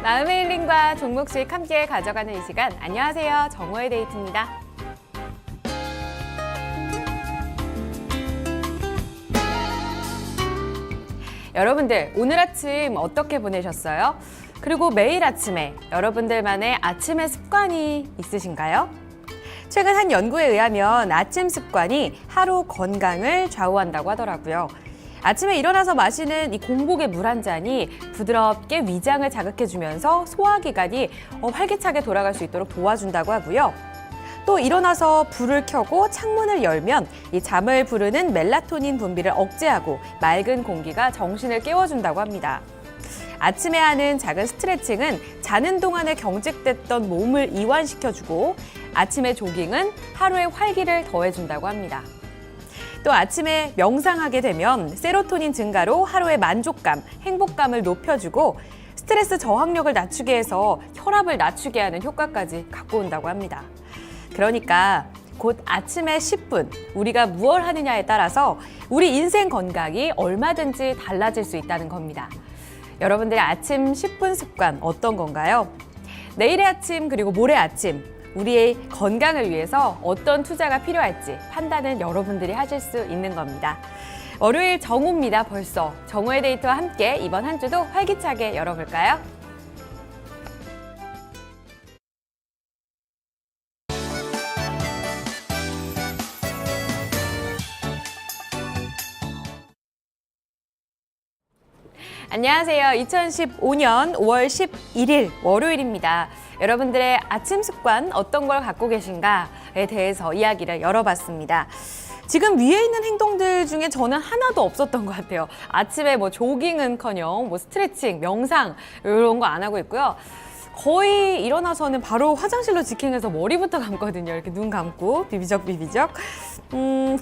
마음의 힐링과 종목수익 함께 가져가는 이 시간, 안녕하세요. 정호의 데이트입니다. 여러분들 오늘 아침 어떻게 보내셨어요? 그리고 매일 아침에 여러분들만의 아침의 습관이 있으신가요? 최근 한 연구에 의하면 아침 습관이 하루 건강을 좌우한다고 하더라고요. 아침에 일어나서 마시는 이 공복의 물 한 잔이 부드럽게 위장을 자극해주면서 소화기관이 활기차게 돌아갈 수 있도록 도와준다고 하고요. 또 일어나서 불을 켜고 창문을 열면 이 잠을 부르는 멜라토닌 분비를 억제하고 맑은 공기가 정신을 깨워준다고 합니다. 아침에 하는 작은 스트레칭은 자는 동안에 경직됐던 몸을 이완시켜주고 아침에 조깅은 하루의 활기를 더해준다고 합니다. 또 아침에 명상하게 되면 세로토닌 증가로 하루의 만족감, 행복감을 높여주고 스트레스 저항력을 낮추게 해서 혈압을 낮추게 하는 효과까지 갖고 온다고 합니다. 그러니까 곧 아침에 10분 우리가 무엇을 하느냐에 따라서 우리 인생 건강이 얼마든지 달라질 수 있다는 겁니다. 여러분들의 아침 10분 습관 어떤 건가요? 내일의 아침 그리고 모레 아침 우리의 건강을 위해서 어떤 투자가 필요할지 판단은 여러분들이 하실 수 있는 겁니다. 월요일 정오입니다. 벌써 정오의 데이트와 함께 이번 한 주도 활기차게 열어볼까요? 안녕하세요. 2015년 5월 11일 월요일입니다. 여러분들의 아침 습관 어떤 걸 갖고 계신가에 대해서 이야기를 열어봤습니다. 지금 위에 있는 행동들 중에 저는 하나도 없었던 것 같아요. 아침에 조깅은커녕 스트레칭, 명상 이런 거 안 하고 있고요. 거의 일어나서는 바로 화장실로 직행해서 머리부터 감거든요. 이렇게 눈 감고 비비적.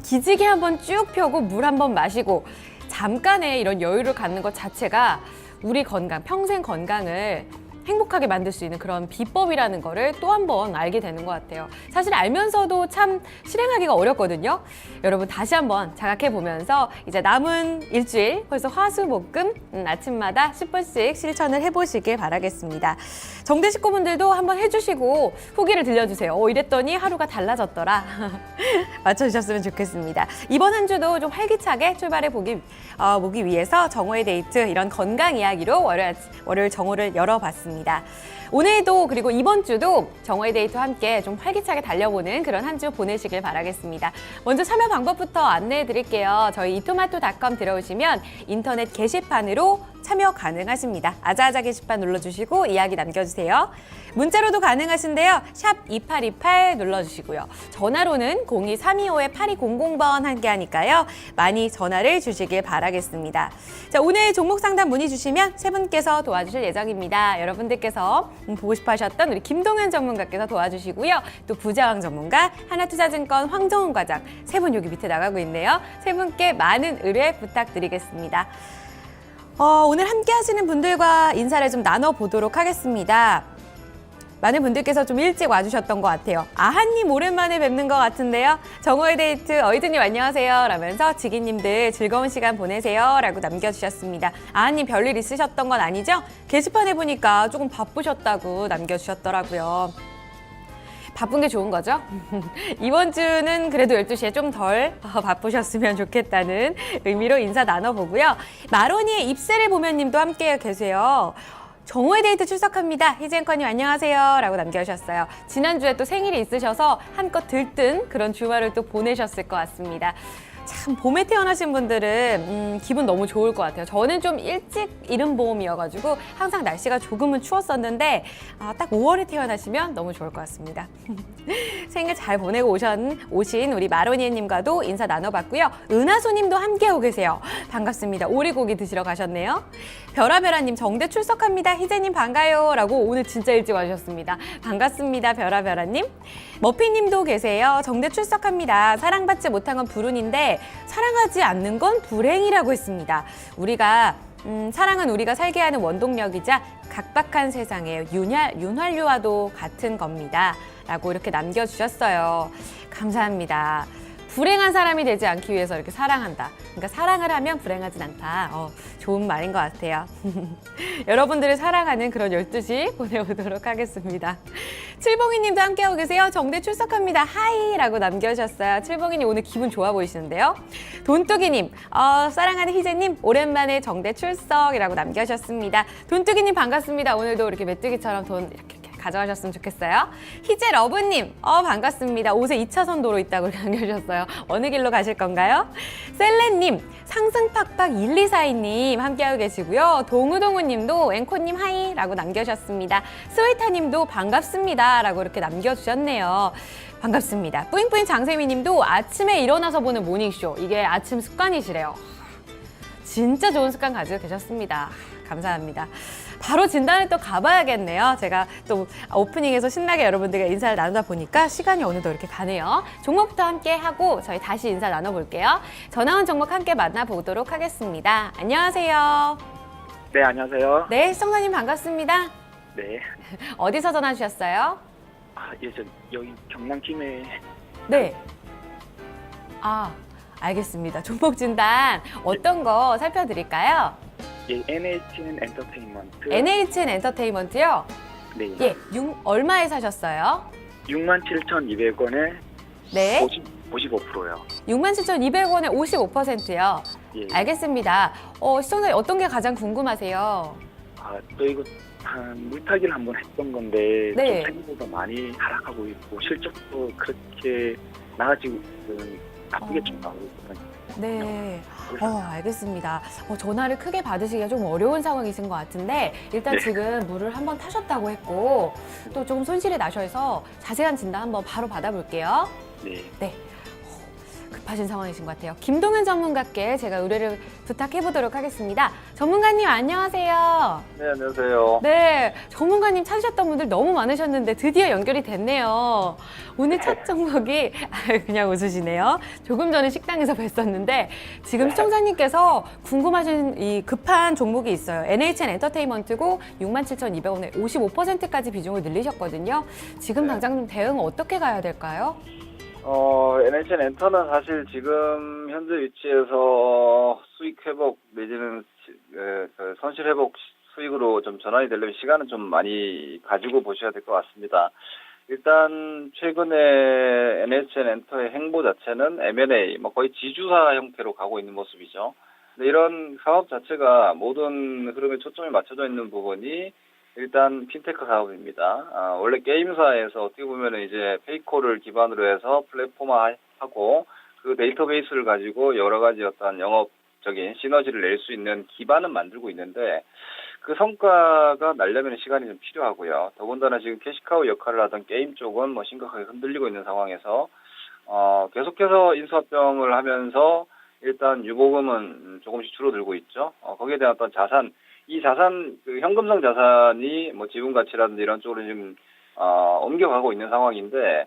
기지개 한번 쭉 펴고 물 한번 마시고 잠깐의 이런 여유를 갖는 것 자체가 우리 건강, 평생 건강을 행복하게 만들 수 있는 그런 비법이라는 거를 또 한 번 알게 되는 것 같아요. 사실 알면서도 참 실행하기가 어렵거든요. 여러분 다시 한번 자각해 보면서 이제 남은 일주일 벌써 화수목금 아침마다 10분씩 실천을 해보시길 바라겠습니다. 정대 식구분들도 한번 해주시고 후기를 들려주세요. 이랬더니 하루가 달라졌더라. 맞춰주셨으면 좋겠습니다. 이번 한 주도 좀 활기차게 출발해 보기 위해서 정호의 데이트 이런 건강 이야기로 월요일 정오를 열어봤습니다. 오늘도 그리고 이번 주도 정호의 데이트와 함께 좀 활기차게 달려보는 그런 한 주 보내시길 바라겠습니다. 먼저 참여 방법부터 안내해 드릴게요. 저희 이토마토.com 들어오시면 인터넷 게시판으로 참여 가능하십니다. 아자아자 게시판 눌러주시고 이야기 남겨주세요. 문자로도 가능하신데요. 샵 2828 눌러주시고요. 전화로는 02325-8200번 함께하니까요. 많이 전화를 주시길 바라겠습니다. 자, 오늘 종목 상담 문의 주시면 세 분께서 도와주실 예정입니다. 여러분들께서 보고 싶어 하셨던 우리 김동현 전문가께서 도와주시고요. 또 부자왕 전문가, 하나투자증권 황정훈 과장 세 분 여기 밑에 나가고 있네요. 세 분께 많은 의뢰 부탁드리겠습니다. 오늘 함께 하시는 분들과 인사를 좀 나눠보도록 하겠습니다. 많은 분들께서 좀 일찍 와주셨던 것 같아요. 아하님 오랜만에 뵙는 것 같은데요. 정호의 데이트 어이드님 안녕하세요 라면서 지기님들 즐거운 시간 보내세요 라고 남겨주셨습니다. 아하님 별일 있으셨던 건 아니죠? 게시판에 보니까 조금 바쁘셨다고 남겨주셨더라고요. 바쁜 게 좋은 거죠? 이번 주는 그래도 12시에 좀 덜 바쁘셨으면 좋겠다는 의미로 인사 나눠보고요. 마로니의 입새를 보면 님도 함께 계세요. 정호의 데이트 출석합니다. 희재앵커님 안녕하세요 라고 남겨주셨어요. 지난주에 또 생일이 있으셔서 한껏 들뜬 그런 주말을 또 보내셨을 것 같습니다. 참 봄에 태어나신 분들은 기분 너무 좋을 것 같아요. 저는 좀 일찍 이른봄이어가지고 항상 날씨가 조금은 추웠었는데 딱 5월에 태어나시면 너무 좋을 것 같습니다. 생일 잘 보내고 오신 우리 마로니에님과도 인사 나눠봤고요. 은하수님도 함께하고 계세요. 반갑습니다. 오리고기 드시러 가셨네요. 별아별아님 정대 출석합니다. 희재님 반가요 라고 오늘 진짜 일찍 와주셨습니다. 반갑습니다. 별아별아님. 머피님도 계세요. 정대 출석합니다. 사랑받지 못한 건 불운인데 사랑하지 않는 건 불행이라고 했습니다. 사랑은 우리가 살게 하는 원동력이자 각박한 세상의 윤활유와도 같은 겁니다. 라고 이렇게 남겨주셨어요. 감사합니다. 불행한 사람이 되지 않기 위해서 이렇게 사랑한다. 그러니까 사랑을 하면 불행하진 않다. 좋은 말인 것 같아요. 여러분들을 사랑하는 그런 12시 보내보도록 하겠습니다. 칠봉이님도 함께하고 계세요. 정대 출석합니다. 하이라고 남겨주셨어요. 칠봉이님 오늘 기분 좋아 보이시는데요. 돈뚜기님, 사랑하는 희재님 오랜만에 정대 출석이라고 남겨주셨습니다. 돈뚜기님 반갑습니다. 오늘도 이렇게 메뚜기처럼 돈 이렇게 가져가셨으면 좋겠어요. 희재 러브님, 반갑습니다. 옷에 2차선 도로 있다고 남겨주셨어요. 어느 길로 가실 건가요? 셀레님, 상승팍팍 1242님 함께하고 계시고요. 동우동우님도 앵코님 하이라고 남겨주셨습니다. 스위타님도 반갑습니다 라고 이렇게 남겨주셨네요. 반갑습니다. 뿌잉뿌잉 장세미님도 아침에 일어나서 보는 모닝쇼, 이게 아침 습관이시래요. 진짜 좋은 습관 가지고 계셨습니다. 감사합니다. 바로 진단을 또 가봐야겠네요. 제가 또 오프닝에서 신나게 여러분들과 인사를 나누다 보니까 시간이 어느덧 이렇게 가네요. 종목부터 함께 하고 저희 다시 인사 나눠볼게요. 전화 온 종목 함께 만나보도록 하겠습니다. 안녕하세요. 네, 안녕하세요. 네, 시청자님 반갑습니다. 네. 어디서 전화 주셨어요? 예, 저 여기 경남 김해. 네. 알겠습니다. 종목 진단 어떤 거 살펴드릴까요? 예, NHN 엔터테인먼트. NHN 엔터테인먼트요? 네. 예, 얼마에 사셨어요? 67,200원에 네. 55%요. 67,200원에 55%요. 예. 알겠습니다. 시청자 어떤 게 가장 궁금하세요? 또 이거 물타기를 한번 했던 건데 네. 좀 생각보다 많이 하락하고 있고 실적도 그렇게 나아지고 나쁘게 좀 나오고 있거든요. 네. 알겠습니다. 전화를 크게 받으시기가 좀 어려운 상황이신 것 같은데 일단 네. 지금 물을 한번 타셨다고 했고 또 조금 손실이 나셔서 자세한 진단 한번 바로 받아볼게요. 네. 네. 급하신 상황이신 것 같아요. 김동현 전문가께 제가 의뢰를 부탁해보도록 하겠습니다. 전문가님 안녕하세요. 네, 안녕하세요. 네, 전문가님 찾으셨던 분들 너무 많으셨는데 드디어 연결이 됐네요. 오늘 첫 종목이 그냥 웃으시네요. 조금 전에 식당에서 뵀었는데 지금 시청자님께서 궁금하신 이 급한 종목이 있어요. NHN 엔터테인먼트고 67,200원에 55%까지 비중을 늘리셨거든요. 지금 당장 좀 대응 어떻게 가야 될까요? NHN 엔터는 사실 지금 현재 위치에서 수익 회복 내지는 손실 회복 수익으로 좀 전환이 되려면 시간은 좀 많이 가지고 보셔야 될 것 같습니다. 일단 최근에 NHN 엔터의 행보 자체는 M&A, 거의 지주사 형태로 가고 있는 모습이죠. 근데 이런 사업 자체가 모든 흐름에 초점이 맞춰져 있는 부분이 일단 핀테크 사업입니다. 원래 게임사에서 어떻게 보면은 이제 페이코를 기반으로 해서 플랫폼화하고 그 데이터베이스를 가지고 여러 가지 어떤 영업적인 시너지를 낼 수 있는 기반은 만들고 있는데 그 성과가 나려면 시간이 좀 필요하고요. 더군다나 지금 캐시카우 역할을 하던 게임 쪽은 심각하게 흔들리고 있는 상황에서 계속해서 인수합병을 하면서 일단 유보금은 조금씩 줄어들고 있죠. 거기에 대한 어떤 자산, 이 자산, 현금성 자산이 지분 가치라든지 이런 쪽으로 지금 옮겨가고 있는 상황인데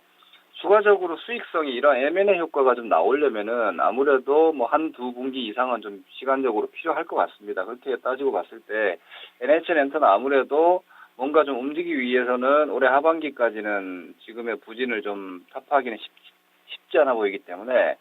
추가적으로 수익성이 이런 M&A 효과가 좀 나오려면은 아무래도 한두 분기 이상은 좀 시간적으로 필요할 것 같습니다. 그렇게 따지고 봤을 때 NHN 엔터는 아무래도 뭔가 좀 움직이기 위해서는 올해 하반기까지는 지금의 부진을 좀 타파하기는 쉽지 않아 보이기 때문에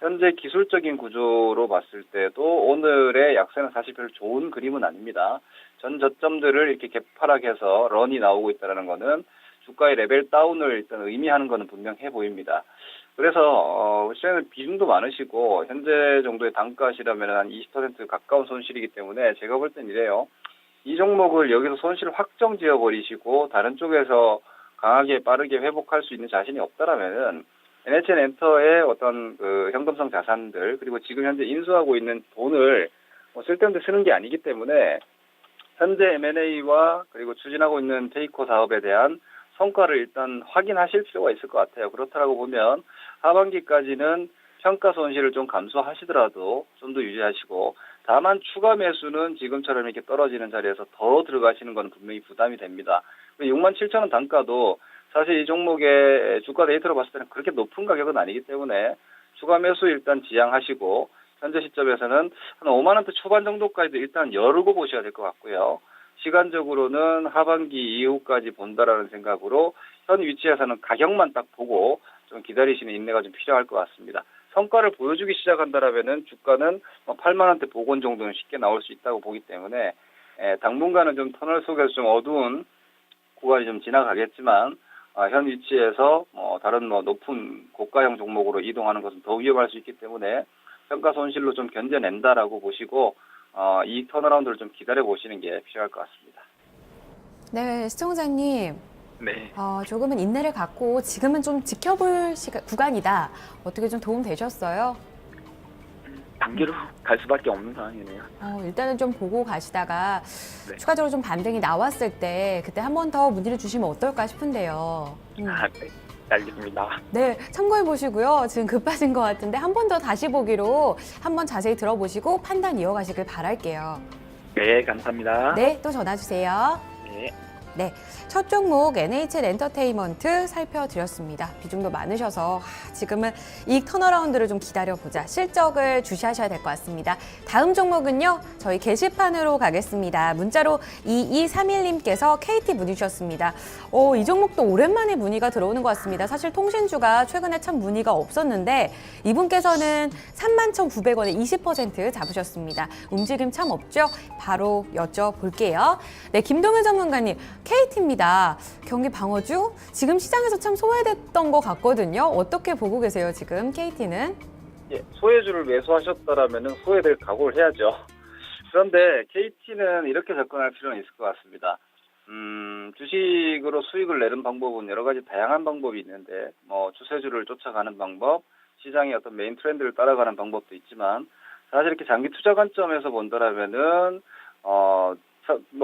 현재 기술적인 구조로 봤을 때도 오늘의 약세는 사실 별로 좋은 그림은 아닙니다. 전 저점들을 이렇게 개파락해서 런이 나오고 있다는 거는 주가의 레벨 다운을 일단 의미하는 거는 분명해 보입니다. 그래서 시장은 비중도 많으시고 현재 정도의 단가시라면 한 20% 가까운 손실이기 때문에 제가 볼 땐 이래요. 이 종목을 여기서 손실 확정 지어버리시고 다른 쪽에서 강하게 빠르게 회복할 수 있는 자신이 없다라면은 NHN 엔터의 어떤 현금성 자산들 그리고 지금 현재 인수하고 있는 돈을 쓸데없는 데 쓰는 게 아니기 때문에 현재 M&A와 그리고 추진하고 있는 테이코 사업에 대한 성과를 일단 확인하실 필요가 있을 것 같아요. 그렇다고 보면 하반기까지는 평가 손실을 좀 감수하시더라도 좀 더 유지하시고 다만 추가 매수는 지금처럼 이렇게 떨어지는 자리에서 더 들어가시는 건 분명히 부담이 됩니다. 67,000원 단가도 사실 이 종목의 주가 데이터로 봤을 때는 그렇게 높은 가격은 아니기 때문에 추가 매수 일단 지양하시고 현재 시점에서는 한 5만 원대 초반 정도까지도 일단 열고 보셔야 될 것 같고요. 시간적으로는 하반기 이후까지 본다라는 생각으로 현 위치에서는 가격만 딱 보고 좀 기다리시는 인내가 좀 필요할 것 같습니다. 성과를 보여주기 시작한다라면은 주가는 8만 원대 복원 정도는 쉽게 나올 수 있다고 보기 때문에 당분간은 좀 터널 속에서 좀 어두운 구간이 좀 지나가겠지만 현 위치에서 다른 높은 고가형 종목으로 이동하는 것은 더 위험할 수 있기 때문에 평가 손실로 좀 견뎌낸다라고 보시고 이 턴어라운드를 좀 기다려 보시는 게 필요할 것 같습니다. 네, 시청자님. 네. 조금은 인내를 갖고 지금은 좀 지켜볼 구간이다. 어떻게 좀 도움 되셨어요? 단기로 갈 수밖에 없는 상황이네요. 일단은 좀 보고 가시다가 네. 추가적으로 좀 반등이 나왔을 때 그때 한 번 더 문의를 주시면 어떨까 싶은데요. 네. 알겠습니다. 네, 참고해 보시고요. 지금 급하신 것 같은데 한 번 더 다시 보기로 한번 자세히 들어보시고 판단 이어가시길 바랄게요. 네, 감사합니다. 네, 또 전화 주세요. 네. 네, 첫 종목 NHL 엔터테인먼트 살펴드렸습니다. 비중도 많으셔서 지금은 이익 턴어라운드를 좀 기다려보자. 실적을 주시하셔야 될 것 같습니다. 다음 종목은요. 저희 게시판으로 가겠습니다. 문자로 2231님께서 KT 문의 주셨습니다. 이 종목도 오랜만에 문의가 들어오는 것 같습니다. 사실 통신주가 최근에 참 문의가 없었는데 이분께서는 31,900원에 20% 잡으셨습니다. 움직임 참 없죠? 바로 여쭤볼게요. 네, 김동현 전문가님. KT입니다. 경기 방어주 지금 시장에서 참 소외됐던 것 같거든요. 어떻게 보고 계세요, 지금 KT는? 예, 소외주를 매수하셨다라면은 소외될 각오를 해야죠. 그런데 KT는 이렇게 접근할 필요는 있을 것 같습니다. 주식으로 수익을 내는 방법은 여러 가지 다양한 방법이 있는데, 추세주를 쫓아가는 방법, 시장의 어떤 메인 트렌드를 따라가는 방법도 있지만, 사실 이렇게 장기 투자 관점에서 본다라면은,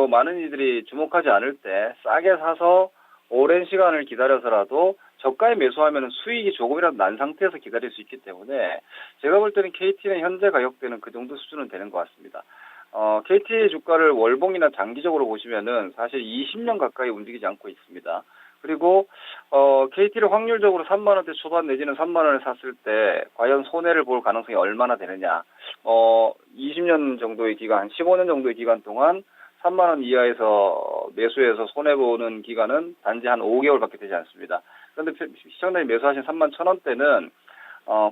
많은 이들이 주목하지 않을 때 싸게 사서 오랜 시간을 기다려서라도 저가에 매수하면 수익이 조금이라도 난 상태에서 기다릴 수 있기 때문에 제가 볼 때는 KT는 현재 가격대는 그 정도 수준은 되는 것 같습니다. KT 주가를 월봉이나 장기적으로 보시면은 사실 20년 가까이 움직이지 않고 있습니다. 그리고 KT를 확률적으로 3만 원대 초반 내지는 3만 원을 샀을 때 과연 손해를 볼 가능성이 얼마나 되느냐. 20년 정도의 기간, 15년 정도의 기간 동안 3만 원 이하에서 매수해서 손해보는 기간은 단지 한 5개월밖에 되지 않습니다. 그런데 시청자님 매수하신 3만 1,000원대는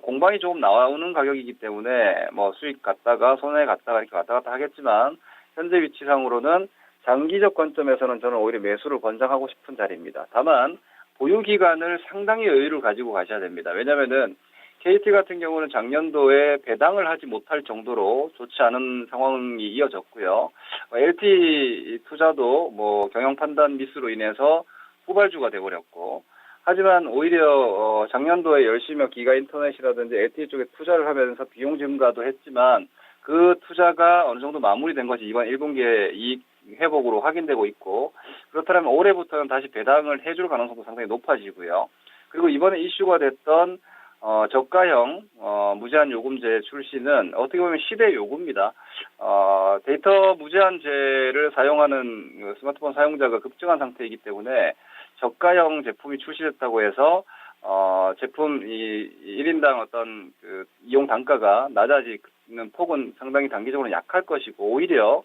공방이 조금 나오는 가격이기 때문에 수익 갔다가 손해 갔다가 이렇게 왔다 갔다 하겠지만 현재 위치상으로는 장기적 관점에서는 저는 오히려 매수를 권장하고 싶은 자리입니다. 다만 보유 기간을 상당히 여유를 가지고 가셔야 됩니다. 왜냐하면은 KT 같은 경우는 작년도에 배당을 하지 못할 정도로 좋지 않은 상황이 이어졌고요. LT 투자도 경영 판단 미스로 인해서 후발주가 돼버렸고, 하지만 오히려 작년도에 열심히 기가 인터넷이라든지 LT 쪽에 투자를 하면서 비용 증가도 했지만 그 투자가 어느 정도 마무리된 것이 이번 1분기에 이익 회복으로 확인되고 있고, 그렇다면 올해부터는 다시 배당을 해줄 가능성도 상당히 높아지고요. 그리고 이번에 이슈가 됐던 저가형 무제한 요금제 출시는 어떻게 보면 시대 요구입니다. 데이터 무제한제를 사용하는 스마트폰 사용자가 급증한 상태이기 때문에 저가형 제품이 출시됐다고 해서 제품 1인당 어떤 그 이용 단가가 낮아지는 폭은 상당히 단기적으로 약할 것이고, 오히려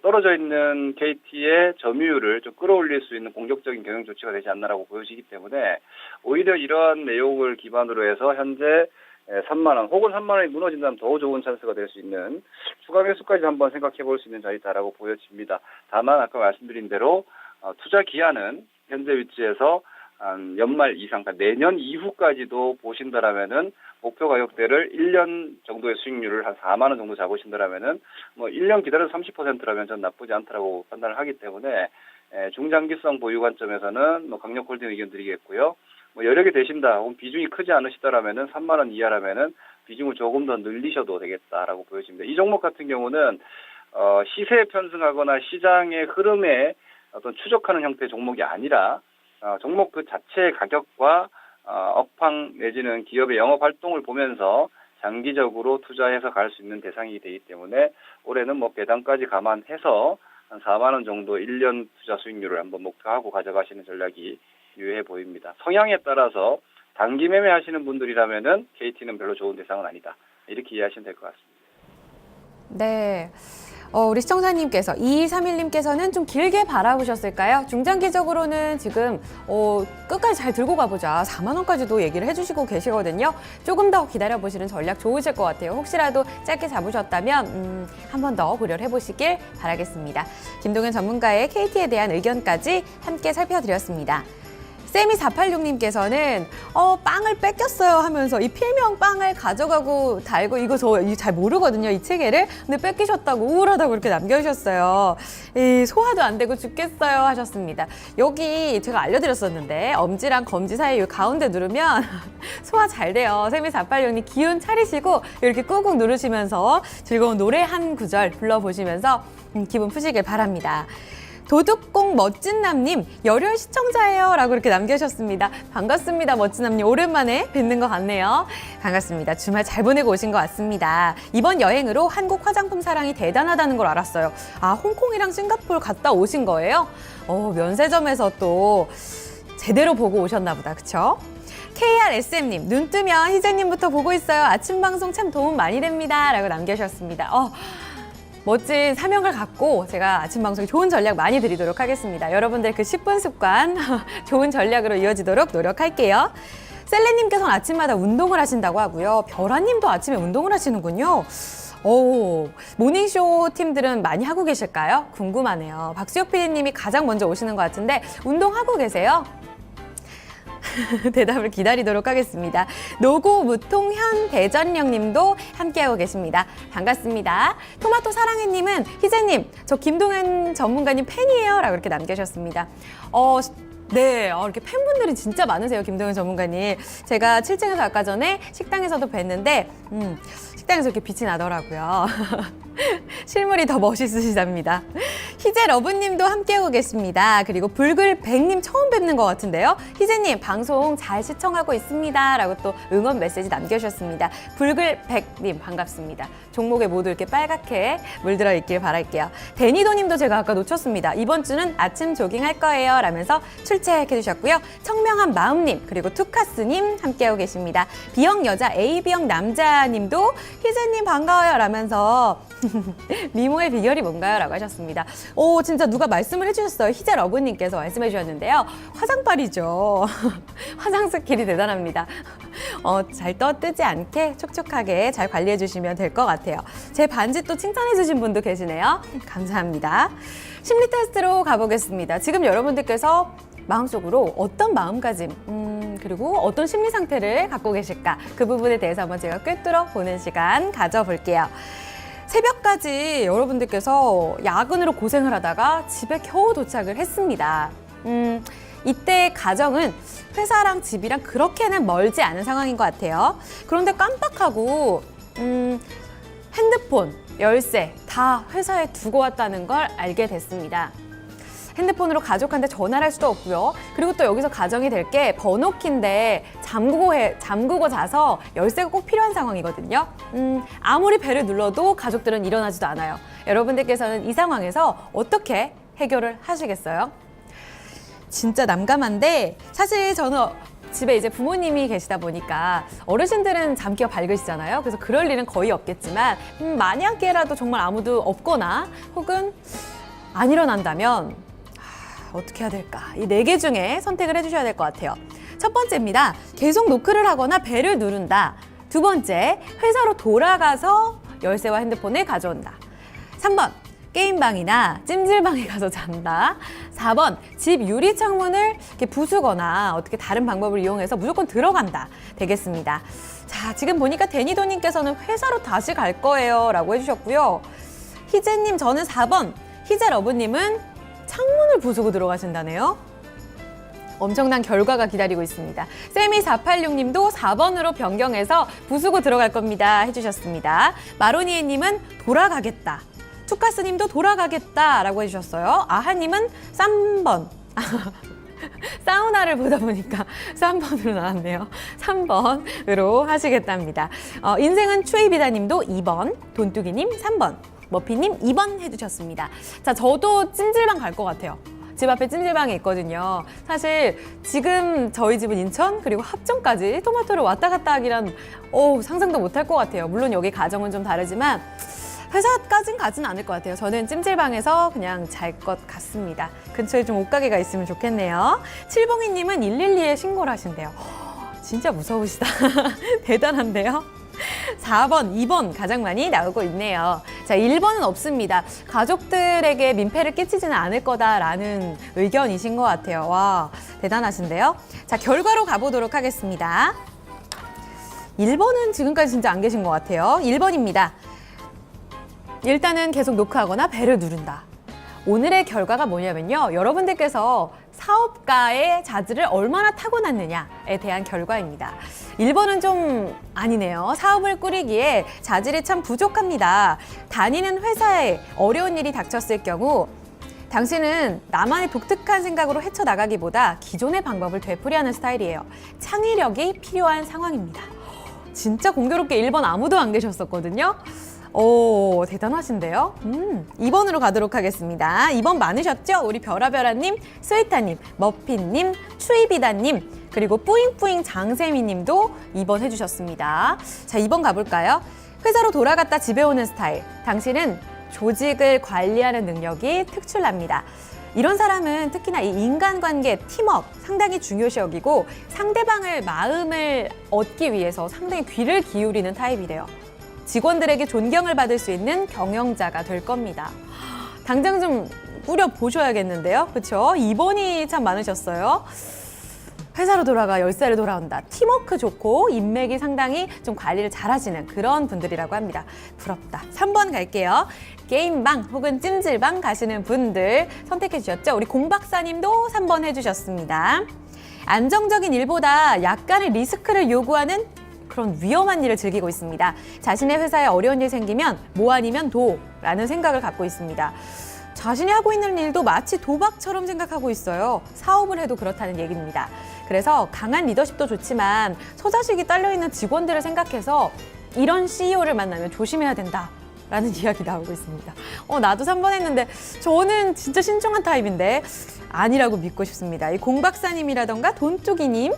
떨어져 있는 KT의 점유율을 좀 끌어올릴 수 있는 공격적인 경영 조치가 되지 않나라고 보여지기 때문에 오히려 이러한 내용을 기반으로 해서 현재 3만 원 혹은 3만 원이 무너진다면 더 좋은 찬스가 될 수 있는 추가 매수까지 한번 생각해 볼 수 있는 자리다라고 보여집니다. 다만 아까 말씀드린 대로 투자 기한은 현재 위치에서 한 연말 이상, 그러니까 내년 이후까지도 보신다라면은 목표 가격대를 1년 정도의 수익률을 한 4만 원 정도 잡으신다라면은 1년 기다려서 30%라면 전 나쁘지 않다라고 판단을 하기 때문에 중장기성 보유 관점에서는 강력 홀딩 의견 드리겠고요. 여력이 되신다 혹은 비중이 크지 않으시다라면은 3만 원 이하라면은 비중을 조금 더 늘리셔도 되겠다라고 보여집니다. 이 종목 같은 경우는 시세에 편승하거나 시장의 흐름에 어떤 추적하는 형태의 종목이 아니라 종목 그 자체의 가격과 업황 내지는 기업의 영업 활동을 보면서 장기적으로 투자해서 갈 수 있는 대상이 되기 때문에 올해는 배당까지 감안해서 한 4만 원 정도 1년 투자 수익률을 한번 목표하고 가져가시는 전략이 유효해 보입니다. 성향에 따라서 단기 매매 하시는 분들이라면은 KT는 별로 좋은 대상은 아니다. 이렇게 이해하시면 될 것 같습니다. 네. 우리 시청자님께서 2231님께서는 좀 길게 바라보셨을까요? 중장기적으로는 지금 끝까지 잘 들고 가보자. 4만 원까지도 얘기를 해주시고 계시거든요. 조금 더 기다려보시는 전략 좋으실 것 같아요. 혹시라도 짧게 잡으셨다면 한 번 더 고려를 해보시길 바라겠습니다. 김동현 전문가의 KT에 대한 의견까지 함께 살펴드렸습니다. 세미486님께서는 빵을 뺏겼어요 하면서 이 필명 빵을 가져가고 달고 이거 저 잘 모르거든요, 이 체계를. 근데 뺏기셨다고 우울하다고 이렇게 남겨주셨어요. 이 소화도 안 되고 죽겠어요 하셨습니다. 여기 제가 알려드렸었는데 엄지랑 검지 사이 이 가운데 누르면 소화 잘 돼요. 세미486님 기운 차리시고 이렇게 꾹꾹 누르시면서 즐거운 노래 한 구절 불러보시면서 기분 푸시길 바랍니다. 도둑공 멋진남님, 열혈 시청자예요 라고 이렇게 남겨주셨습니다. 반갑습니다, 멋진남님. 오랜만에 뵙는 것 같네요. 반갑습니다. 주말 잘 보내고 오신 것 같습니다. 이번 여행으로 한국 화장품 사랑이 대단하다는 걸 알았어요. 아, 홍콩이랑 싱가포르 갔다 오신 거예요? 면세점에서 또 제대로 보고 오셨나 보다, 그쵸? KRSM님, 눈 뜨면 희재님부터 보고 있어요. 아침 방송 참 도움 많이 됩니다 라고 남겨주셨습니다. 멋진 사명을 갖고 제가 아침 방송에 좋은 전략 많이 드리도록 하겠습니다. 여러분들 그 10분 습관 좋은 전략으로 이어지도록 노력할게요. 셀레님께서는 아침마다 운동을 하신다고 하고요. 별아님도 아침에 운동을 하시는군요. 모닝쇼 팀들은 많이 하고 계실까요? 궁금하네요. 박수혁 PD님이 가장 먼저 오시는 것 같은데 운동하고 계세요? 대답을 기다리도록 하겠습니다. 노고무통현 대전령님도 함께하고 계십니다. 반갑습니다. 토마토 사랑해님은 희재님, 저 김동현 전문가님 팬이에요 라고 이렇게 남겨주셨습니다. 네, 이렇게 팬분들이 진짜 많으세요, 김동현 전문가님. 제가 7층에서 아까 전에 식당에서도 뵀는데 식당에서 이렇게 빛이 나더라고요. 실물이 더 멋있으시답니다. 희재 러브님도 함께하고 계십니다. 그리고 불글백님 처음 뵙는 것 같은데요. 희재님 방송 잘 시청하고 있습니다 라고 또 응원 메시지 남겨주셨습니다. 불글백님 반갑습니다. 종목에 모두 이렇게 빨갛게 물들어 있길 바랄게요. 데니도님도 제가 아까 놓쳤습니다. 이번 주는 아침 조깅 할 거예요 라면서 출첵해 주셨고요. 청명한 마음님 그리고 투카스님 함께하고 계십니다. B형 여자 AB형 남자님도 희재님 반가워요 라면서 미모의 비결이 뭔가요? 라고 하셨습니다. 진짜 누가 말씀을 해주셨어요. 희재 러브님께서 말씀해 주셨는데요. 화장빨이죠. 화장 스킬이 대단합니다. 잘 떠뜨지 않게 촉촉하게 잘 관리해 주시면 될 것 같아요. 제 반지 또 칭찬해 주신 분도 계시네요. 감사합니다. 심리 테스트로 가보겠습니다. 지금 여러분들께서 마음속으로 어떤 마음가짐 그리고 어떤 심리 상태를 갖고 계실까 그 부분에 대해서 한번 제가 꿰뚫어 보는 시간 가져볼게요. 새벽까지 여러분들께서 야근으로 고생을 하다가 집에 겨우 도착을 했습니다. 이때 가정은 회사랑 집이랑 그렇게는 멀지 않은 상황인 것 같아요. 그런데 깜빡하고 핸드폰, 열쇠 다 회사에 두고 왔다는 걸 알게 됐습니다. 핸드폰으로 가족한테 전화를 할 수도 없고요. 그리고 또 여기서 가정이 될 게 번호키인데 잠그고 자서 열쇠가 꼭 필요한 상황이거든요. 아무리 벨을 눌러도 가족들은 일어나지도 않아요. 여러분들께서는 이 상황에서 어떻게 해결을 하시겠어요? 진짜 난감한데 사실 저는 집에 이제 부모님이 계시다 보니까 어르신들은 잠기가 밝으시잖아요. 그래서 그럴 일은 거의 없겠지만 만약에라도 정말 아무도 없거나 혹은 안 일어난다면 어떻게 해야 될까? 이 4개 중에 선택을 해주셔야 될 것 같아요. 첫 번째입니다. 계속 노크를 하거나 벨을 누른다. 두 번째, 회사로 돌아가서 열쇠와 핸드폰을 가져온다. 3번, 게임방이나 찜질방에 가서 잔다. 4번, 집 유리 창문을 이렇게 부수거나 어떻게 다른 방법을 이용해서 무조건 들어간다. 되겠습니다. 자, 지금 보니까 데니도님께서는 회사로 다시 갈 거예요 라고 해주셨고요. 희재님, 저는 4번, 희재 러브님은 창문을 부수고 들어가신다네요. 엄청난 결과가 기다리고 있습니다. 세미486님도 4번으로 변경해서 부수고 들어갈 겁니다 해주셨습니다. 마로니에님은 돌아가겠다. 투카스님도 돌아가겠다 라고 해주셨어요. 아하님은 3번. 사우나를 보다 보니까 3번으로 나왔네요. 3번으로 하시겠답니다. 인생은 추이비다님도 2번, 돈뚜기님 3번. 머피님 2번 해주셨습니다. 자, 저도 찜질방 갈 것 같아요. 집 앞에 찜질방이 있거든요. 사실 지금 저희 집은 인천 그리고 합정까지 토마토를 왔다 갔다 하기란 상상도 못할 것 같아요. 물론 여기 가정은 좀 다르지만 회사까진 가진 않을 것 같아요. 저는 찜질방에서 그냥 잘 것 같습니다. 근처에 좀 옷가게가 있으면 좋겠네요. 칠봉이님은 112에 신고를 하신대요. 진짜 무서우시다. 대단한데요. 4번, 2번 가장 많이 나오고 있네요. 자, 1번은 없습니다. 가족들에게 민폐를 끼치지는 않을 거다라는 의견이신 것 같아요. 와, 대단하신데요. 자, 결과로 가보도록 하겠습니다. 1번은 지금까지 진짜 안 계신 것 같아요. 1번입니다. 일단은 계속 노크하거나 배를 누른다. 오늘의 결과가 뭐냐면요. 여러분들께서 사업가의 자질을 얼마나 타고났느냐에 대한 결과입니다. 1번은 좀 아니네요. 사업을 꾸리기에 자질이 참 부족합니다. 다니는 회사에 어려운 일이 닥쳤을 경우 당신은 나만의 독특한 생각으로 헤쳐나가기보다 기존의 방법을 되풀이하는 스타일이에요. 창의력이 필요한 상황입니다. 진짜 공교롭게 1번 아무도 안 계셨었거든요. 오, 대단하신데요. 2번으로 가도록 하겠습니다. 2번 많으셨죠? 우리 별아별아님, 스위타님, 머핀님, 추이비다님, 그리고 뿌잉뿌잉 장세미님도 2번 해주셨습니다. 자, 2번 가볼까요? 회사로 돌아갔다 집에 오는 스타일. 당신은 조직을 관리하는 능력이 특출납니다. 이런 사람은 특히나 이 인간관계, 팀워크 상당히 중요시 여기고 상대방의 마음을 얻기 위해서 상당히 귀를 기울이는 타입이래요. 직원들에게 존경을 받을 수 있는 경영자가 될 겁니다. 당장 좀 꾸려보셔야겠는데요. 그렇죠? 2번이 참 많으셨어요. 회사로 돌아가 10살에 돌아온다. 팀워크 좋고 인맥이 상당히 좀 관리를 잘하시는 그런 분들이라고 합니다. 부럽다. 3번 갈게요. 게임방 혹은 찜질방 가시는 분들 선택해 주셨죠? 우리 공박사님도 3번 해주셨습니다. 안정적인 일보다 약간의 리스크를 요구하는 그런 위험한 일을 즐기고 있습니다. 자신의 회사에 어려운 일 생기면 뭐 아니면 도라는 생각을 갖고 있습니다. 자신이 하고 있는 일도 마치 도박처럼 생각하고 있어요. 사업을 해도 그렇다는 얘기입니다. 그래서 강한 리더십도 좋지만 처자식이 딸려있는 직원들을 생각해서 이런 CEO를 만나면 조심해야 된다라는 이야기 나오고 있습니다. 나도 3번 했는데 저는 진짜 신중한 타입인데 아니라고 믿고 싶습니다. 이 공박사님이라던가 돈뚜기님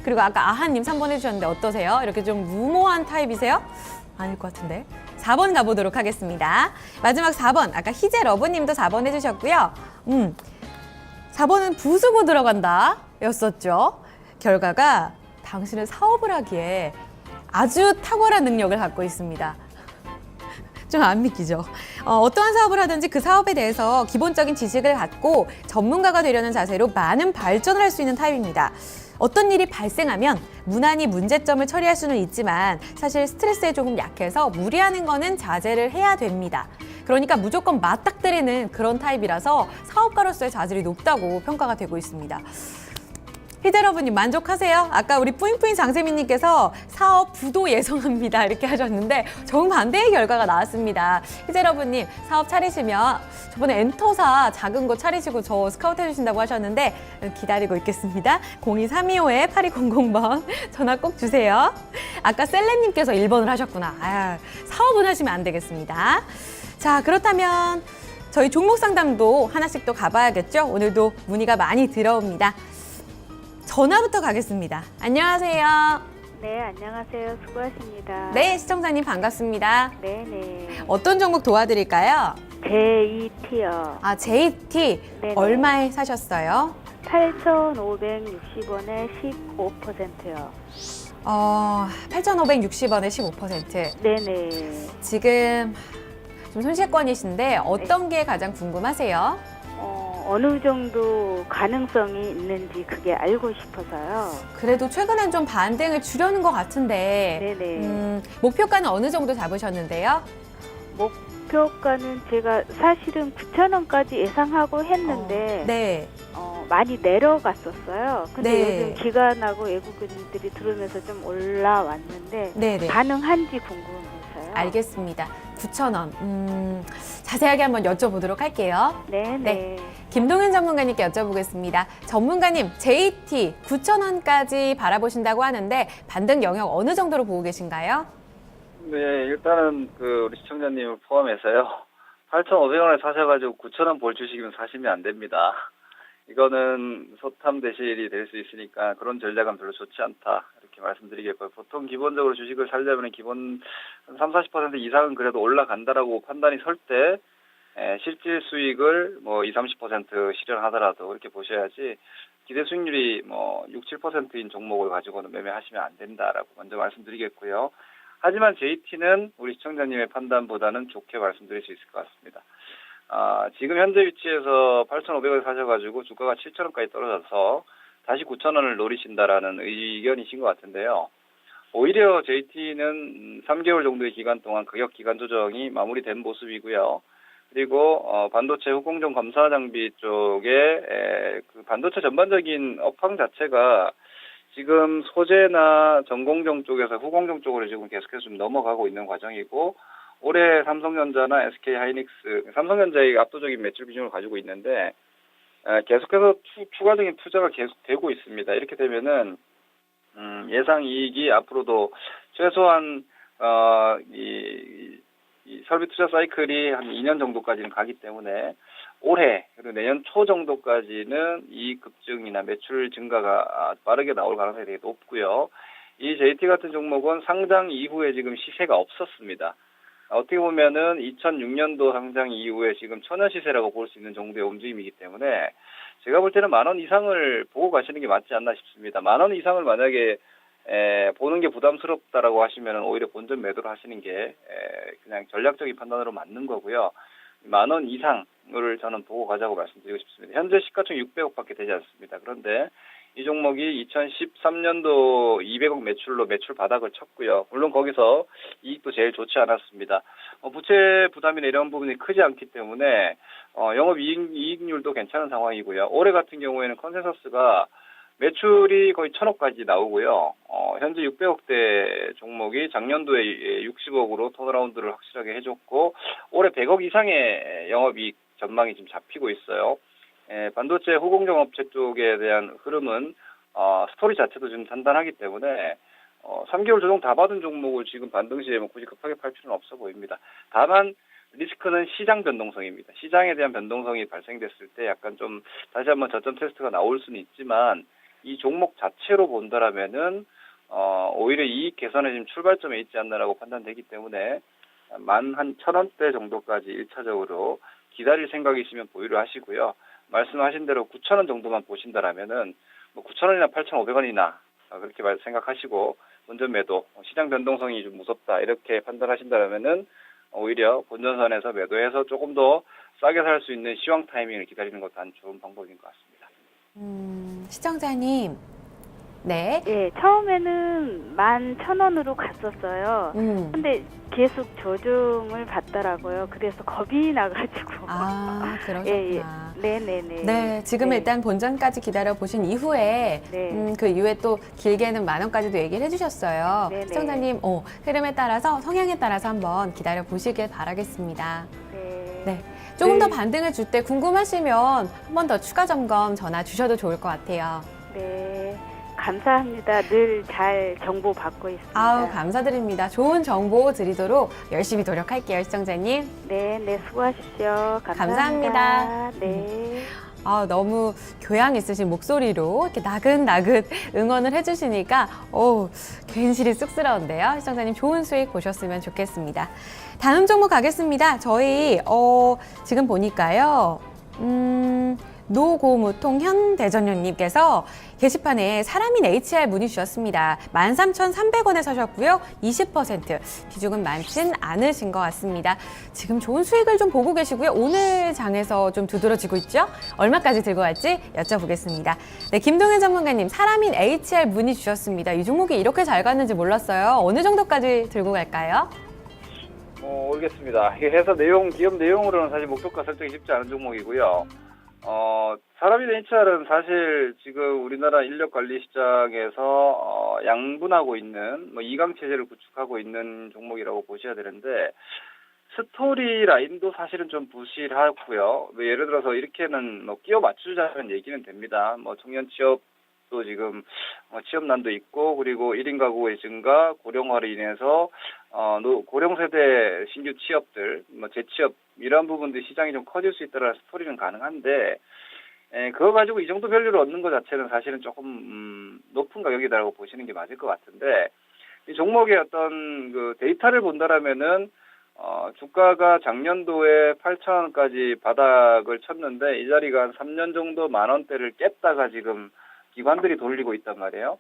그리고 아까 아하님 3번 해주셨는데 어떠세요? 이렇게 좀 무모한 타입이세요? 아닐 것 같은데. 4번 가보도록 하겠습니다. 마지막 4번. 아까 희재러브님도 4번 해주셨고요. 4번은 부수고 들어간다 였었죠. 결과가 당신은 사업을 하기에 아주 탁월한 능력을 갖고 있습니다. 좀 안 믿기죠. 어떠한 사업을 하든지 그 사업에 대해서 기본적인 지식을 갖고 전문가가 되려는 자세로 많은 발전을 할 수 있는 타입입니다. 어떤 일이 발생하면 무난히 문제점을 처리할 수는 있지만 사실 스트레스에 조금 약해서 무리하는 거는 자제를 해야 됩니다. 그러니까 무조건 맞닥뜨리는 그런 타입이라서 사업가로서의 자질이 높다고 평가가 되고 있습니다. 희재러브님 만족하세요? 아까 우리 뿌잉뿌잉 장세민님께서 사업 부도 예성합니다 이렇게 하셨는데 정반대의 결과가 나왔습니다. 희재러브님 사업 차리시면 저번에 엔터사 작은 거 차리시고 저 스카우트 해주신다고 하셨는데 기다리고 있겠습니다. 02325-8200번 전화 꼭 주세요. 아까 셀레님께서 1번을 하셨구나. 사업은 하시면 안 되겠습니다. 자, 그렇다면 저희 종목 상담도 하나씩 또 가봐야겠죠? 오늘도 문의가 많이 들어옵니다. 전화부터 가겠습니다. 안녕하세요. 네, 안녕하세요. 수고하십니다. 네, 시청자님 반갑습니다. 네네. 어떤 종목 도와드릴까요? JET요. JT 네네. 얼마에 사셨어요? 8,560원에 15%요. 8,560원에 15%. 네네. 지금 좀 손실권이신데 어떤 게 가장 궁금하세요? 어느 정도 가능성이 있는지 그게 알고 싶어서요. 그래도 최근엔 좀 반등을 주려는 것 같은데 네네. 목표가는 어느 정도 잡으셨는데요? 목표가는 제가 사실은 9,000원까지 예상하고 했는데 네. 많이 내려갔었어요. 근데 네. 요즘 기관하고 외국인들이 들어오면서 좀 올라왔는데 네네. 가능한지 궁금해서요. 알겠습니다. 9,000원. 자세하게 한번 여쭤보도록 할게요. 네네. 네. 김동현 전문가님께 여쭤보겠습니다. 전문가님, JT 9,000원까지 바라보신다고 하는데 반등 영역 어느 정도로 보고 계신가요? 네, 일단은 우리 시청자님을 포함해서요. 8,500원에 사셔가지고 9,000원 볼 주식이면 사시면 안 됩니다. 이거는 소탐 대실이 될 수 있으니까 그런 전략은 별로 좋지 않다. 이렇게 이렇게 말씀드리겠고요. 보통 기본적으로 주식을 살려면 기본 한 30-40% 이상은 그래도 올라간다라고 판단이 설 때 실질 수익을 뭐 20-30% 실현하더라도 이렇게 보셔야지 기대 수익률이 뭐 6-7%인 종목을 가지고는 매매하시면 안 된다라고 먼저 말씀드리겠고요. 하지만 JT는 우리 시청자님의 판단보다는 좋게 말씀드릴 수 있을 것 같습니다. 지금 현재 위치에서 8,500원 사셔가지고 주가가 7,000원까지 떨어져서 다시 9,000원을 노리신다라는 의견이신 것 같은데요. 오히려 JT는 3개월 정도의 기간 동안 가격 기간 조정이 마무리된 모습이고요. 그리고 반도체 후공정 검사 장비 쪽에 그 반도체 전반적인 업황 자체가 지금 소재나 전공정 쪽에서 후공정 쪽으로 지금 계속해서 좀 넘어가고 있는 과정이고, 올해 삼성전자나 SK하이닉스, 삼성전자의 압도적인 매출 비중을 가지고 있는데 계속해서 추가적인 투자가 계속되고 있습니다. 이렇게 되면은 예상 이익이 앞으로도 최소한 이 설비 투자 사이클이 한 2년 정도까지는 가기 때문에 올해 그리고 내년 초 정도까지는 이익 급증이나 매출 증가가 빠르게 나올 가능성이 되게 높고요. 이 JT 같은 종목은 상장 이후에 지금 시세가 없었습니다. 어떻게 보면은 2006년도 상장 이후에 지금 천연 시세라고 볼 수 있는 정도의 움직임이기 때문에 제가 볼 때는 10,000원 이상을 보고 가시는 게 맞지 않나 싶습니다. 10,000원 이상을 만약에 보는 게 부담스럽다라고 하시면 오히려 본전 매도를 하시는 게 그냥 전략적인 판단으로 맞는 거고요. 10,000원 이상을 저는 보고 가자고 말씀드리고 싶습니다. 현재 시가총 600억밖에 되지 않습니다. 그런데 이 종목이 2013년도 200억 매출로 매출 바닥을 쳤고요. 물론 거기서 이익도 제일 좋지 않았습니다. 부채 부담이나 이런 부분이 크지 않기 때문에 영업이익률도 괜찮은 상황이고요. 올해 같은 경우에는 컨센서스가 매출이 거의 1,000억까지 나오고요. 현재 600억대 종목이 작년도에 60억으로 턴어라운드를 확실하게 해줬고, 올해 100억 이상의 영업이익 전망이 지금 잡히고 있어요. 반도체 후공정 업체 쪽에 대한 흐름은 스토리 자체도 좀 단단하기 때문에 3개월 조정 다 받은 종목을 지금 반등 시에 굳이 급하게 팔 필요는 없어 보입니다. 다만 리스크는 시장 변동성입니다. 시장에 대한 변동성이 발생됐을 때 약간 좀 다시 한번 저점 테스트가 나올 수는 있지만 이 종목 자체로 본다라면은 오히려 이익 개선의 지금 출발점에 있지 않나라고 판단되기 때문에 한 1,000원대 정도까지 1차적으로 기다릴 생각이시면 보유를 하시고요. 말씀하신 대로 9,000원 정도만 보신다라면은 9,000원이나 8,500원이나 그렇게 생각하시고 본전 매도, 시장 변동성이 좀 무섭다 이렇게 판단하신다라면은 오히려 본전선에서 매도해서 조금 더 싸게 살 수 있는 시황 타이밍을 기다리는 것도 한 좋은 방법인 것 같습니다. 시청자님, 네. 예, 처음에는 11,000원으로 갔었어요. 근데 계속 조정을 받더라고요. 그래서 겁이 나가지고. 그러셨구나. 예. 네네네. 네, 지금 네. 일단 본전까지 기다려 보신 이후에 네. 그 이후에 또 길게는 10,000원까지도 얘기를 해주셨어요. 네네. 시청자님, 흐름에 따라서 성향에 따라서 한번 기다려 보시길 바라겠습니다. 네. 조금 더 네. 반등을 줄 때 궁금하시면 한 번 더 추가 점검 전화 주셔도 좋을 것 같아요. 네. 감사합니다. 늘 잘 정보 받고 있습니다. 아우, 감사드립니다. 좋은 정보 드리도록 열심히 노력할게요, 시청자님. 네, 수고하십시오. 감사합니다. 네. 너무 교양 있으신 목소리로 이렇게 나긋나긋 응원을 해주시니까, 괜시리 쑥스러운데요. 시청자님 좋은 수익 보셨으면 좋겠습니다. 다음 종목 가겠습니다. 저희, 지금 보니까요, 노고무통 현대전용님께서 게시판에 사람인 HR 문의 주셨습니다. 13,300원에 사셨고요. 20% 비중은 많진 않으신 것 같습니다. 지금 좋은 수익을 좀 보고 계시고요. 오늘 장에서 좀 두드러지고 있죠? 얼마까지 들고 갈지 여쭤보겠습니다. 네, 김동현 전문가님, 사람인 HR 문의 주셨습니다. 이 종목이 이렇게 잘 갔는지 몰랐어요. 어느 정도까지 들고 갈까요? 모르겠습니다. 해서 기업 내용으로는 사실 목표가 설정이 쉽지 않은 종목이고요. 사람인 HR은 사실 지금 우리나라 인력 관리 시장에서 양분하고 있는 이강 체제를 구축하고 있는 종목이라고 보셔야 되는데, 스토리 라인도 사실은 좀 부실하고요. 예를 들어서 이렇게는 끼워 맞추자는 얘기는 됩니다. 청년 취업도 지금 취업난도 있고, 그리고 1인 가구의 증가, 고령화로 인해서 고령 세대 신규 취업들, 재취업 이런 부분들 시장이 좀 커질 수 있다는 스토리는 가능한데, 그거 가지고 이 정도 밸류를 얻는 것 자체는 사실은 조금 높은 가격이다라고 보시는 게 맞을 것 같은데, 이 종목의 어떤 그 데이터를 본다라면은 주가가 작년도에 8,000원까지 바닥을 쳤는데 이 자리가 한 3년 정도 10,000원대를 깼다가 지금 기관들이 돌리고 있단 말이에요.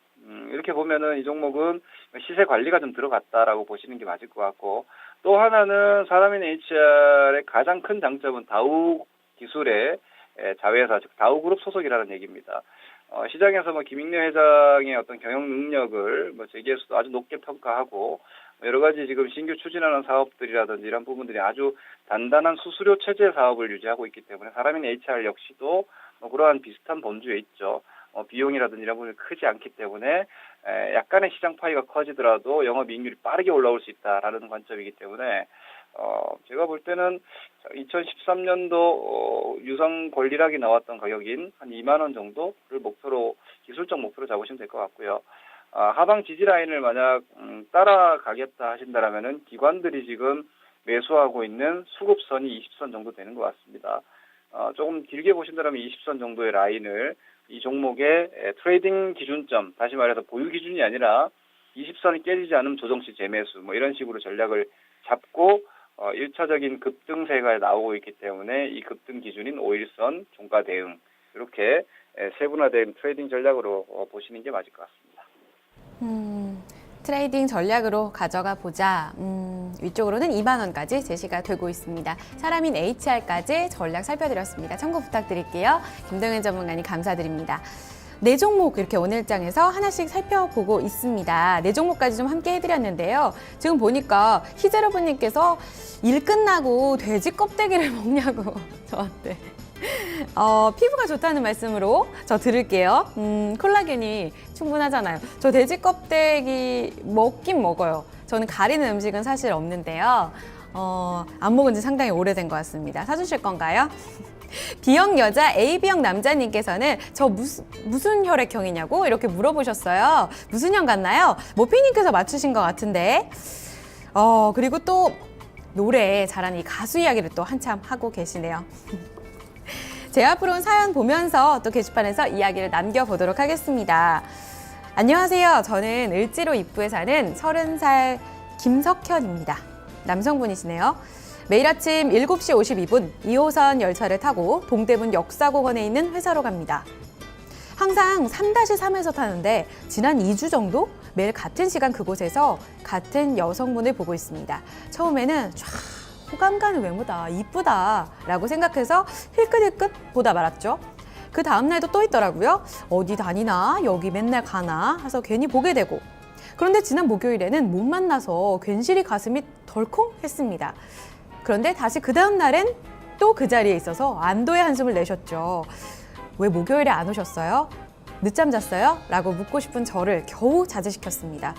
이렇게 보면은 이 종목은 시세 관리가 좀 들어갔다라고 보시는 게 맞을 것 같고, 또 하나는 사람인 HR의 가장 큰 장점은 다우 기술의 자회사, 즉 다우그룹 소속이라는 얘기입니다. 시장에서 김익래 회장의 어떤 경영 능력을 재계에서도 아주 높게 평가하고, 여러 가지 지금 신규 추진하는 사업들이라든지 이런 부분들이 아주 단단한 수수료 체제 사업을 유지하고 있기 때문에 사람인 HR 역시도 그러한 비슷한 범주에 있죠. 비용이라든지 이런 부분이 크지 않기 때문에 약간의 시장 파이가 커지더라도 영업이익률이 빠르게 올라올 수 있다라는 관점이기 때문에 제가 볼 때는 2013년도 유상 권리락이 나왔던 가격인 한 2만 원 정도를 목표로, 기술적 목표로 잡으시면 될 것 같고요. 하방 지지 라인을 만약 따라가겠다 하신다라면은 기관들이 지금 매수하고 있는 수급선이 20선 정도 되는 것 같습니다. 조금 길게 보신다면 20선 정도의 라인을 이 종목의 트레이딩 기준점, 다시 말해서 보유 기준이 아니라 20선이 깨지지 않으면 조정시 재매수 이런 식으로 전략을 잡고 1차적인 급등세가 나오고 있기 때문에 이 급등 기준인 5일선 종가 대응, 이렇게 세분화된 트레이딩 전략으로 보시는 게 맞을 것 같습니다. 트레이딩 전략으로 가져가 보자. 위쪽으로는 2만 원까지 제시가 되고 있습니다. 사람인 HR까지 전략 살펴드렸습니다. 참고 부탁드릴게요. 김동현 전문가님 감사드립니다. 네 종목 이렇게 오늘장에서 하나씩 살펴보고 있습니다. 네 종목까지 좀 함께 해드렸는데요. 지금 보니까 희재러분님께서 일 끝나고 돼지 껍데기를 먹냐고 저한테 피부가 좋다는 말씀으로 저 들을게요. 콜라겐이 충분하잖아요. 저 돼지 껍데기 먹긴 먹어요. 저는 가리는 음식은 사실 없는데요. 안 먹은 지 상당히 오래된 것 같습니다. 사주실 건가요? B형 여자, AB형 남자님께서는 저 무슨 혈액형이냐고 이렇게 물어보셨어요. 무슨 형 같나요? 모피님께서 맞추신 것 같은데. 그리고 또 노래 잘하는 이 가수 이야기를 또 한참 하고 계시네요. 제 앞으로 온 사연 보면서 또 게시판에서 이야기를 남겨보도록 하겠습니다. 안녕하세요. 저는 을지로 입구에 사는 30살 김석현입니다. 남성분이시네요. 매일 아침 7시 52분 2호선 열차를 타고 동대문 역사공원에 있는 회사로 갑니다. 항상 3-3에서 타는데 지난 2주 정도 매일 같은 시간 그곳에서 같은 여성분을 보고 있습니다. 처음에는 호감 가는 외모다, 이쁘다 라고 생각해서 힐끗힐끗 보다 말았죠. 그 다음날도 또 있더라고요. 어디 다니나, 여기 맨날 가나 해서 괜히 보게 되고, 그런데 지난 목요일에는 못 만나서 괜시리 가슴이 덜컹 했습니다. 그런데 다시 그 다음날엔 또 그 자리에 있어서 안도의 한숨을 내셨죠. 왜 목요일에 안 오셨어요? 늦잠 잤어요? 라고 묻고 싶은 저를 겨우 자제시켰습니다.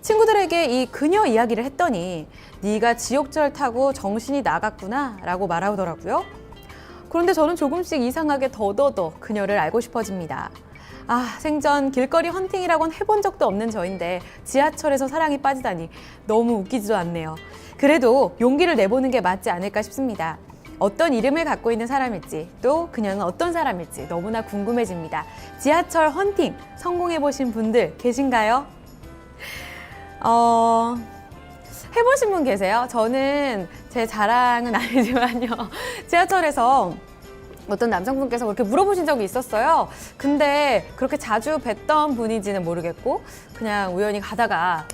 친구들에게 이 그녀 이야기를 했더니 네가 지옥철 타고 정신이 나갔구나 라고 말하더라고요. 그런데 저는 조금씩 이상하게 더더더 그녀를 알고 싶어집니다. 생전 길거리 헌팅이라고는 해본 적도 없는 저인데 지하철에서 사랑이 빠지다니 너무 웃기지도 않네요. 그래도 용기를 내보는 게 맞지 않을까 싶습니다. 어떤 이름을 갖고 있는 사람일지, 또 그녀는 어떤 사람일지 너무나 궁금해집니다. 지하철 헌팅 성공해보신 분들 계신가요? 해보신 분 계세요? 저는 제 자랑은 아니지만요. 지하철에서 어떤 남성분께서 그렇게 물어보신 적이 있었어요. 근데 그렇게 자주 뵀던 분인지는 모르겠고 그냥 우연히 가다가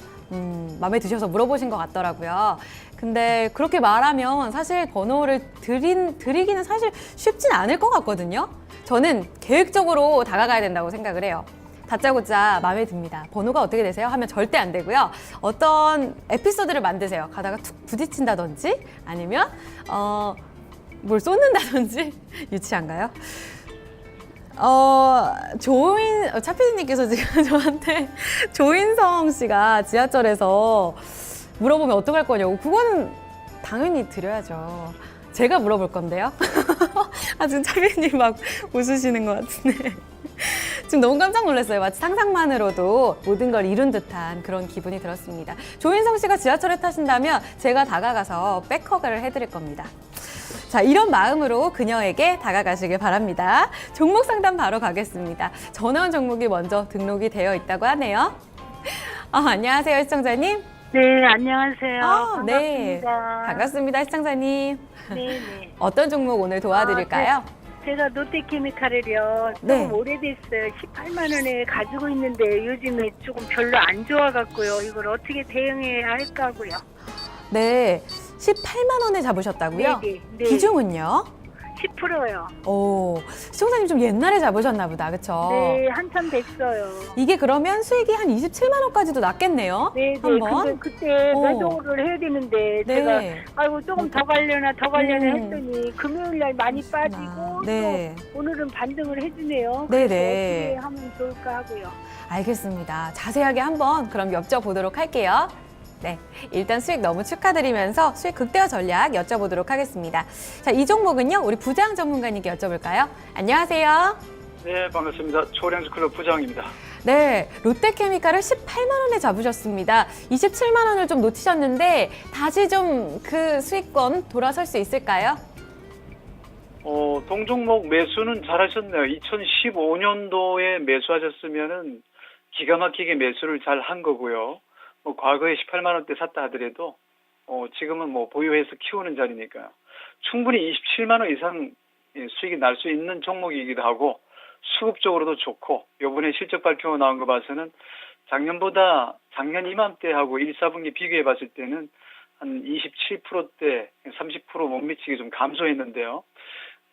마음에 드셔서 물어보신 것 같더라고요. 근데 그렇게 말하면 사실 번호를 드리기는 사실 쉽진 않을 것 같거든요. 저는 계획적으로 다가가야 된다고 생각을 해요. 다짜고짜 마음에 듭니다. 번호가 어떻게 되세요? 하면 절대 안 되고요. 어떤 에피소드를 만드세요. 가다가 툭 부딪힌다든지 아니면 뭘 쏟는다든지 유치한가요? 차피디님께서 지금 저한테 조인성 씨가 지하철에서 물어보면 어떡할 거냐고. 그거는 당연히 드려야죠. 제가 물어볼 건데요. 지금 차피디님 막 웃으시는 것 같은데. 지금 너무 깜짝 놀랐어요. 마치 상상만으로도 모든 걸 이룬 듯한 그런 기분이 들었습니다. 조인성 씨가 지하철에 타신다면 제가 다가가서 백허그를 해드릴 겁니다. 자, 이런 마음으로 그녀에게 다가가시길 바랍니다. 종목 상담 바로 가겠습니다. 전화 온 종목이 먼저 등록이 되어 있다고 하네요. 안녕하세요, 시청자님. 네, 안녕하세요. 네. 반갑습니다. 반갑습니다, 시청자님. 네, 네. 어떤 종목 오늘 도와드릴까요? 제가 롯데케미칼을요, 조금 네. 오래됐어요. 18만 원에 가지고 있는데 요즘에 조금 별로 안 좋아갖고요. 이걸 어떻게 대응해야 할까 하고요. 네, 18만 원에 잡으셨다고요? 네, 네, 네. 비중은요? 10%요. 오, 시청자님 좀 옛날에 잡으셨나 보다, 그쵸? 네, 한참 됐어요. 이게 그러면 수익이 한 27만 원까지도 났겠네요? 네, 네. 한번? 근데 그때 오. 매도를 해야 되는데 제가 네. 아이고 조금 더 가려나 했더니 금요일 날 많이 빠지고 네. 또 오늘은 반등을 해주네요. 네네. 그래서 어떻게 하면 좋을까 하고요. 알겠습니다. 자세하게 한번 그럼 여쭤보도록 할게요. 네, 일단 수익 너무 축하드리면서 수익 극대화 전략 여쭤보도록 하겠습니다. 자, 이 종목은요, 우리 부장 전문가님께 여쭤볼까요? 안녕하세요. 네, 반갑습니다. 초량주 클럽 부장입니다. 네, 롯데케미칼을 18만 원에 잡으셨습니다. 27만 원을 좀 놓치셨는데 다시 좀 그 수익권 돌아설 수 있을까요? 동종목 매수는 잘하셨네요. 2015년도에 매수하셨으면은 기가 막히게 매수를 잘 한 거고요. 과거에 18만 원대 샀다 하더라도 지금은 보유해서 키우는 자리니까 충분히 27만 원 이상 수익이 날 수 있는 종목이기도 하고 수급적으로도 좋고 이번에 실적 발표 나온 거 봐서는 작년보다 작년 이맘때하고 1, 4분기 비교해 봤을 때는 한 27%대, 30% 못 미치게 좀 감소했는데요.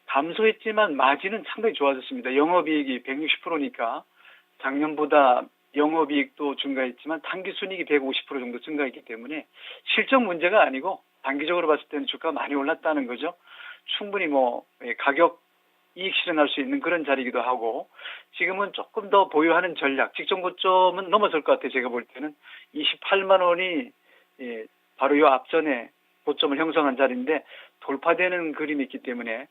감소했지만 마진은 상당히 좋아졌습니다. 영업이익이 160%니까 작년보다 영업이익도 증가했지만 당기순이익이 150% 정도 증가했기 때문에 실적 문제가 아니고 단기적으로 봤을 때는 주가가 많이 올랐다는 거죠. 충분히 가격 이익 실현할 수 있는 그런 자리이기도 하고 지금은 조금 더 보유하는 전략, 직전 고점은 넘어설 것 같아요. 제가 볼 때는 28만 원이 바로 이 앞전에 고점을 형성한 자리인데 돌파되는 그림이 있기 때문에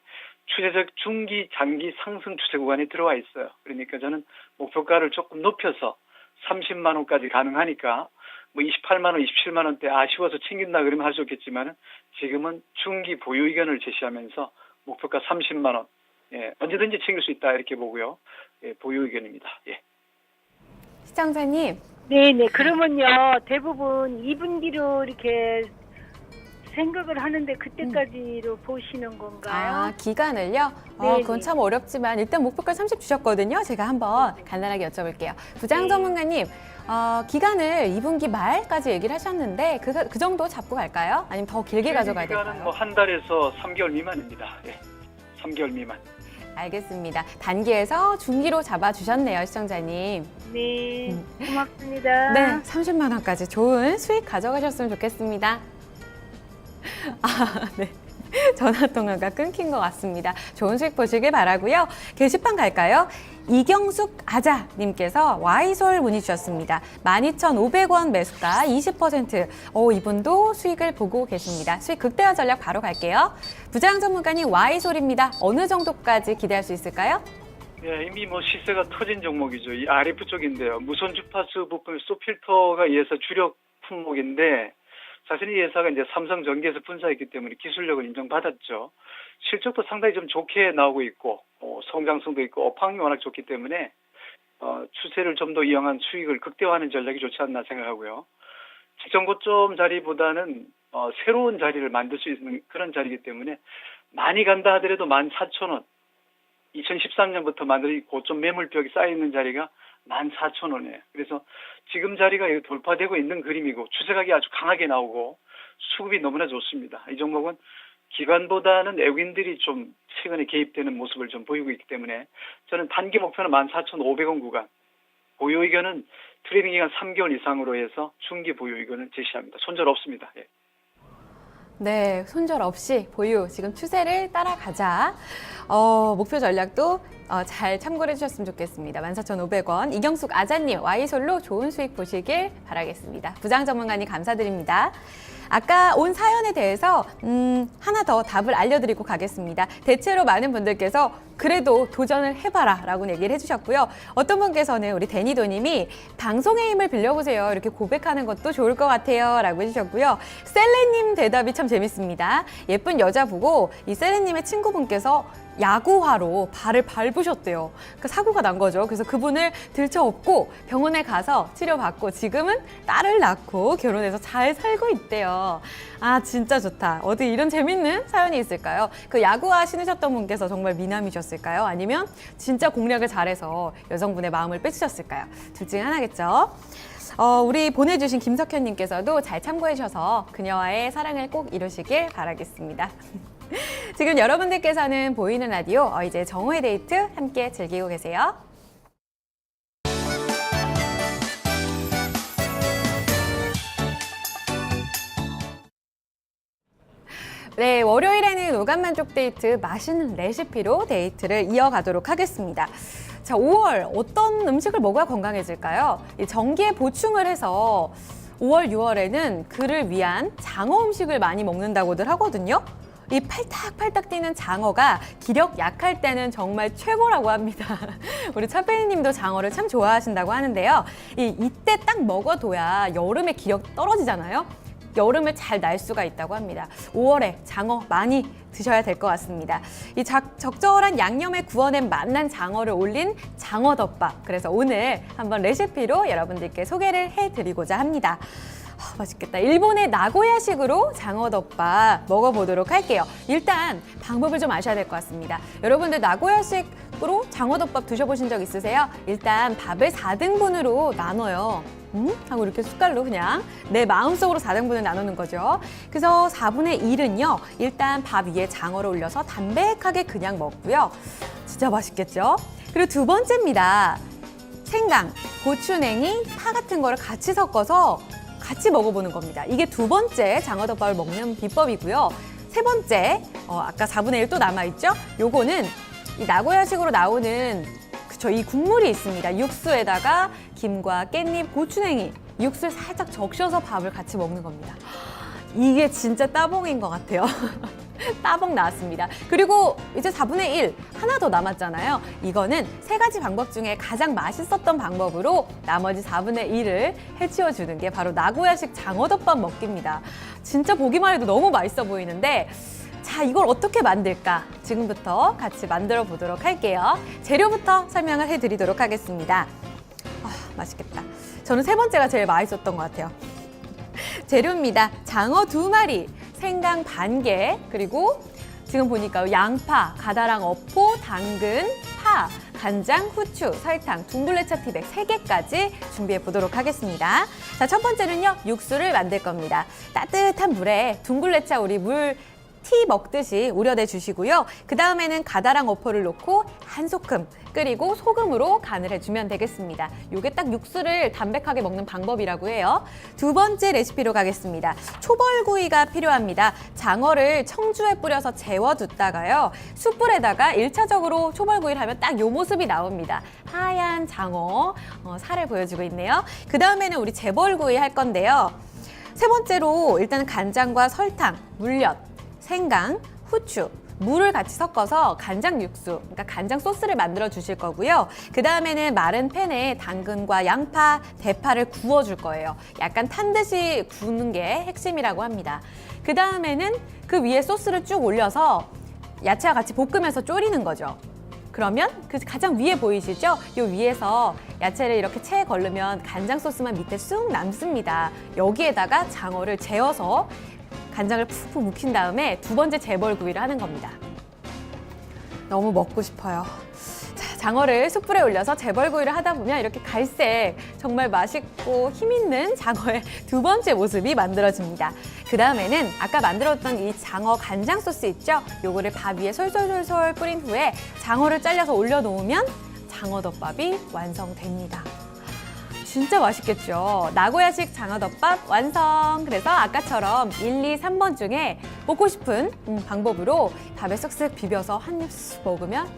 추세적 중기, 장기 상승 추세 구간에 들어와 있어요. 그러니까 저는 목표가를 조금 높여서 30만 원까지 가능하니까 28만 원, 27만 원대 아쉬워서 챙긴다 그러면 할 수 없겠지만 지금은 중기 보유 의견을 제시하면서 목표가 30만 원 언제든지 챙길 수 있다 이렇게 보고요. 보유 의견입니다. 시청자님. 네네. 그러면요, 대부분 2분기로 이렇게 생각을 하는데 그때까지로 보시는 건가요? 기간을요? 네네. 그건 참 어렵지만 일단 목표가 30 주셨거든요. 제가 한번 간단하게 여쭤볼게요. 부장 네. 전문가님, 기간을 2분기 말까지 얘기를 하셨는데 그 정도 잡고 갈까요? 아니면 더 길게 가져가야 기간은 될까요? 한 달에서 3개월 미만입니다. 3개월 미만. 알겠습니다. 단기에서 중기로 잡아주셨네요, 시청자님. 네. 고맙습니다. 네, 30만 원까지 좋은 수익 가져가셨으면 좋겠습니다. 네. 전화 통화가 끊긴 것 같습니다. 좋은 수익 보시길 바라고요. 게시판 갈까요? 이경숙 아자님께서 와이솔 문의 주셨습니다. 12,500원 매수가 20%. 이분도 수익을 보고 계십니다. 수익 극대화 전략 바로 갈게요. 부장 전문가님 와이솔입니다. 어느 정도까지 기대할 수 있을까요? 이미 시세가 터진 종목이죠. 이 RF 쪽인데요. 무선 주파수 부품 소필터가 이 회사 주력 품목인데 사실 이 회사가 이제 삼성전기에서 분사했기 때문에 기술력을 인정받았죠. 실적도 상당히 좀 좋게 나오고 있고 성장성도 있고 업황이 워낙 좋기 때문에 추세를 좀 더 이용한 수익을 극대화하는 전략이 좋지 않나 생각하고요. 직전 고점 자리보다는 새로운 자리를 만들 수 있는 그런 자리이기 때문에 많이 간다 하더라도 14,000원 2013년부터 만든 고점 매물벽이 쌓여있는 자리가 14,000원이에요. 그래서 지금 자리가 돌파되고 있는 그림이고 추세각이 아주 강하게 나오고 수급이 너무나 좋습니다. 이 종목은 기관보다는 외국인들이 좀 최근에 개입되는 모습을 좀 보이고 있기 때문에 저는 단기 목표는 14,500원 구간, 보유 의견은 트레이딩 기간 3개월 이상으로 해서 중기 보유 의견을 제시합니다. 손절 없습니다. 네, 손절 없이 보유, 지금 추세를 따라가자. 목표 전략도 잘 참고를 해주셨으면 좋겠습니다. 14,500원. 이경숙 아자님, 와이솔로 좋은 수익 보시길 바라겠습니다. 부장 전문가님 감사드립니다. 아까 온 사연에 대해서 하나 더 답을 알려드리고 가겠습니다. 대체로 많은 분들께서 그래도 도전을 해봐라 라고 얘기를 해주셨고요. 어떤 분께서는 우리 데니도님이 방송의 힘을 빌려보세요. 이렇게 고백하는 것도 좋을 것 같아요 라고 해주셨고요. 셀레님 대답이 참 재밌습니다. 예쁜 여자 보고 이 셀레님의 친구분께서 야구화로 발을 밟으셨대요. 그 사고가 난 거죠. 그래서 그분을 들쳐업고 병원에 가서 치료받고 지금은 딸을 낳고 결혼해서 잘 살고 있대요. 아, 진짜 좋다. 어디 이런 재밌는 사연이 있을까요? 그 야구화 신으셨던 분께서 정말 미남이셨을까요? 아니면 진짜 공략을 잘해서 여성분의 마음을 뺏으셨을까요? 둘 중에 하나겠죠. 우리 보내주신 김석현님께서도 잘 참고해 주셔서 그녀와의 사랑을 꼭 이루시길 바라겠습니다. 지금 여러분들께서는 보이는 라디오 이제 정오의 데이트 함께 즐기고 계세요. 네, 월요일에는 오감만족 데이트 맛있는 레시피로 데이트를 이어가도록 하겠습니다. 자, 5월 어떤 음식을 먹어야 건강해질까요? 이 전기에 보충을 해서 5월, 6월에는 그를 위한 장어 음식을 많이 먹는다고들 하거든요. 이 팔딱팔딱 뛰는 장어가 기력 약할 때는 정말 최고라고 합니다. 우리 차페이님도 장어를 참 좋아하신다고 하는데요. 이때 딱 먹어둬야 여름에 기력 떨어지잖아요. 여름을 잘 날 수가 있다고 합니다. 5월에 장어 많이 드셔야 될 것 같습니다. 이 적절한 양념에 구워낸 맛난 장어를 올린 장어덮밥. 그래서 오늘 한번 레시피로 여러분들께 소개를 해드리고자 합니다. 맛있겠다. 일본의 나고야식으로 장어덮밥 먹어보도록 할게요. 일단 방법을 좀 아셔야 될 것 같습니다. 여러분들 나고야식으로 장어덮밥 드셔보신 적 있으세요? 일단 밥을 4등분으로 나눠요. 하고 이렇게 숟갈로 그냥 내 마음속으로 4등분을 나누는 거죠. 그래서 4분의 1은요. 일단 밥 위에 장어를 올려서 담백하게 그냥 먹고요. 진짜 맛있겠죠? 그리고 두 번째입니다. 생강, 고추냉이, 파 같은 거를 같이 섞어서 같이 먹어보는 겁니다. 이게 두 번째 장어덮밥을 먹는 비법이고요. 세 번째, 아까 4분의 1 또 남아있죠? 요거는 이 나고야식으로 나오는 이 국물이 있습니다. 육수에다가 김과 깻잎, 고추냉이, 육수를 살짝 적셔서 밥을 같이 먹는 겁니다. 이게 진짜 따봉인 것 같아요. 따봉 나왔습니다. 그리고 이제 4분의 1 하나 더 남았잖아요. 이거는 세 가지 방법 중에 가장 맛있었던 방법으로 나머지 4분의 1을 해치워주는 게 바로 나고야식 장어덮밥 먹기입니다. 진짜 보기만 해도 너무 맛있어 보이는데 자, 이걸 어떻게 만들까? 지금부터 같이 만들어 보도록 할게요. 재료부터 설명을 해드리도록 하겠습니다. 맛있겠다. 저는 세 번째가 제일 맛있었던 것 같아요. 재료입니다. 장어 2마리, 생강 반 개, 그리고 지금 보니까 양파, 가다랑 어포, 당근, 파, 간장, 후추, 설탕, 둥글레차 티백 3개까지 준비해 보도록 하겠습니다. 자, 첫 번째는요, 육수를 만들 겁니다. 따뜻한 물에 둥글레차 우리 물 티 먹듯이 우려내 주시고요. 그 다음에는 가다랑 어포를 넣고 한 소끔 끓이고 소금으로 간을 해주면 되겠습니다. 이게 딱 육수를 담백하게 먹는 방법이라고 해요. 두 번째 레시피로 가겠습니다. 초벌구이가 필요합니다. 장어를 청주에 뿌려서 재워뒀다가요. 숯불에다가 1차적으로 초벌구이를 하면 딱 이 모습이 나옵니다. 하얀 장어 살을 보여주고 있네요. 그 다음에는 우리 재벌구이 할 건데요. 세 번째로 일단 간장과 설탕, 물엿, 생강, 후추, 물을 같이 섞어서 간장 육수, 그러니까 간장 소스를 만들어 주실 거고요. 그 다음에는 마른 팬에 당근과 양파, 대파를 구워줄 거예요. 약간 탄 듯이 구우는 게 핵심이라고 합니다. 그 다음에는 그 위에 소스를 쭉 올려서 야채와 같이 볶으면서 졸이는 거죠. 그러면 그 가장 위에 보이시죠? 이 위에서 야채를 이렇게 체에 걸르면 간장 소스만 밑에 쑥 남습니다. 여기에다가 장어를 재워서 간장을 푹푹 묵힌 다음에 두 번째 재벌구이를 하는 겁니다. 너무 먹고 싶어요. 자, 장어를 숯불에 올려서 재벌구이를 하다 보면 이렇게 갈색, 정말 맛있고 힘있는 장어의 두 번째 모습이 만들어집니다. 그 다음에는 아까 만들었던 이 장어 간장 소스 있죠? 요거를 밥 위에 솔솔솔솔 뿌린 후에 장어를 잘라서 올려놓으면 장어덮밥이 완성됩니다. 진짜 맛있겠죠? 나고야식 장어덮밥 완성! 그래서 아까처럼 1, 2, 3번 중에 먹고 싶은 방법으로 밥에 쓱쓱 비벼서 한 입 먹으면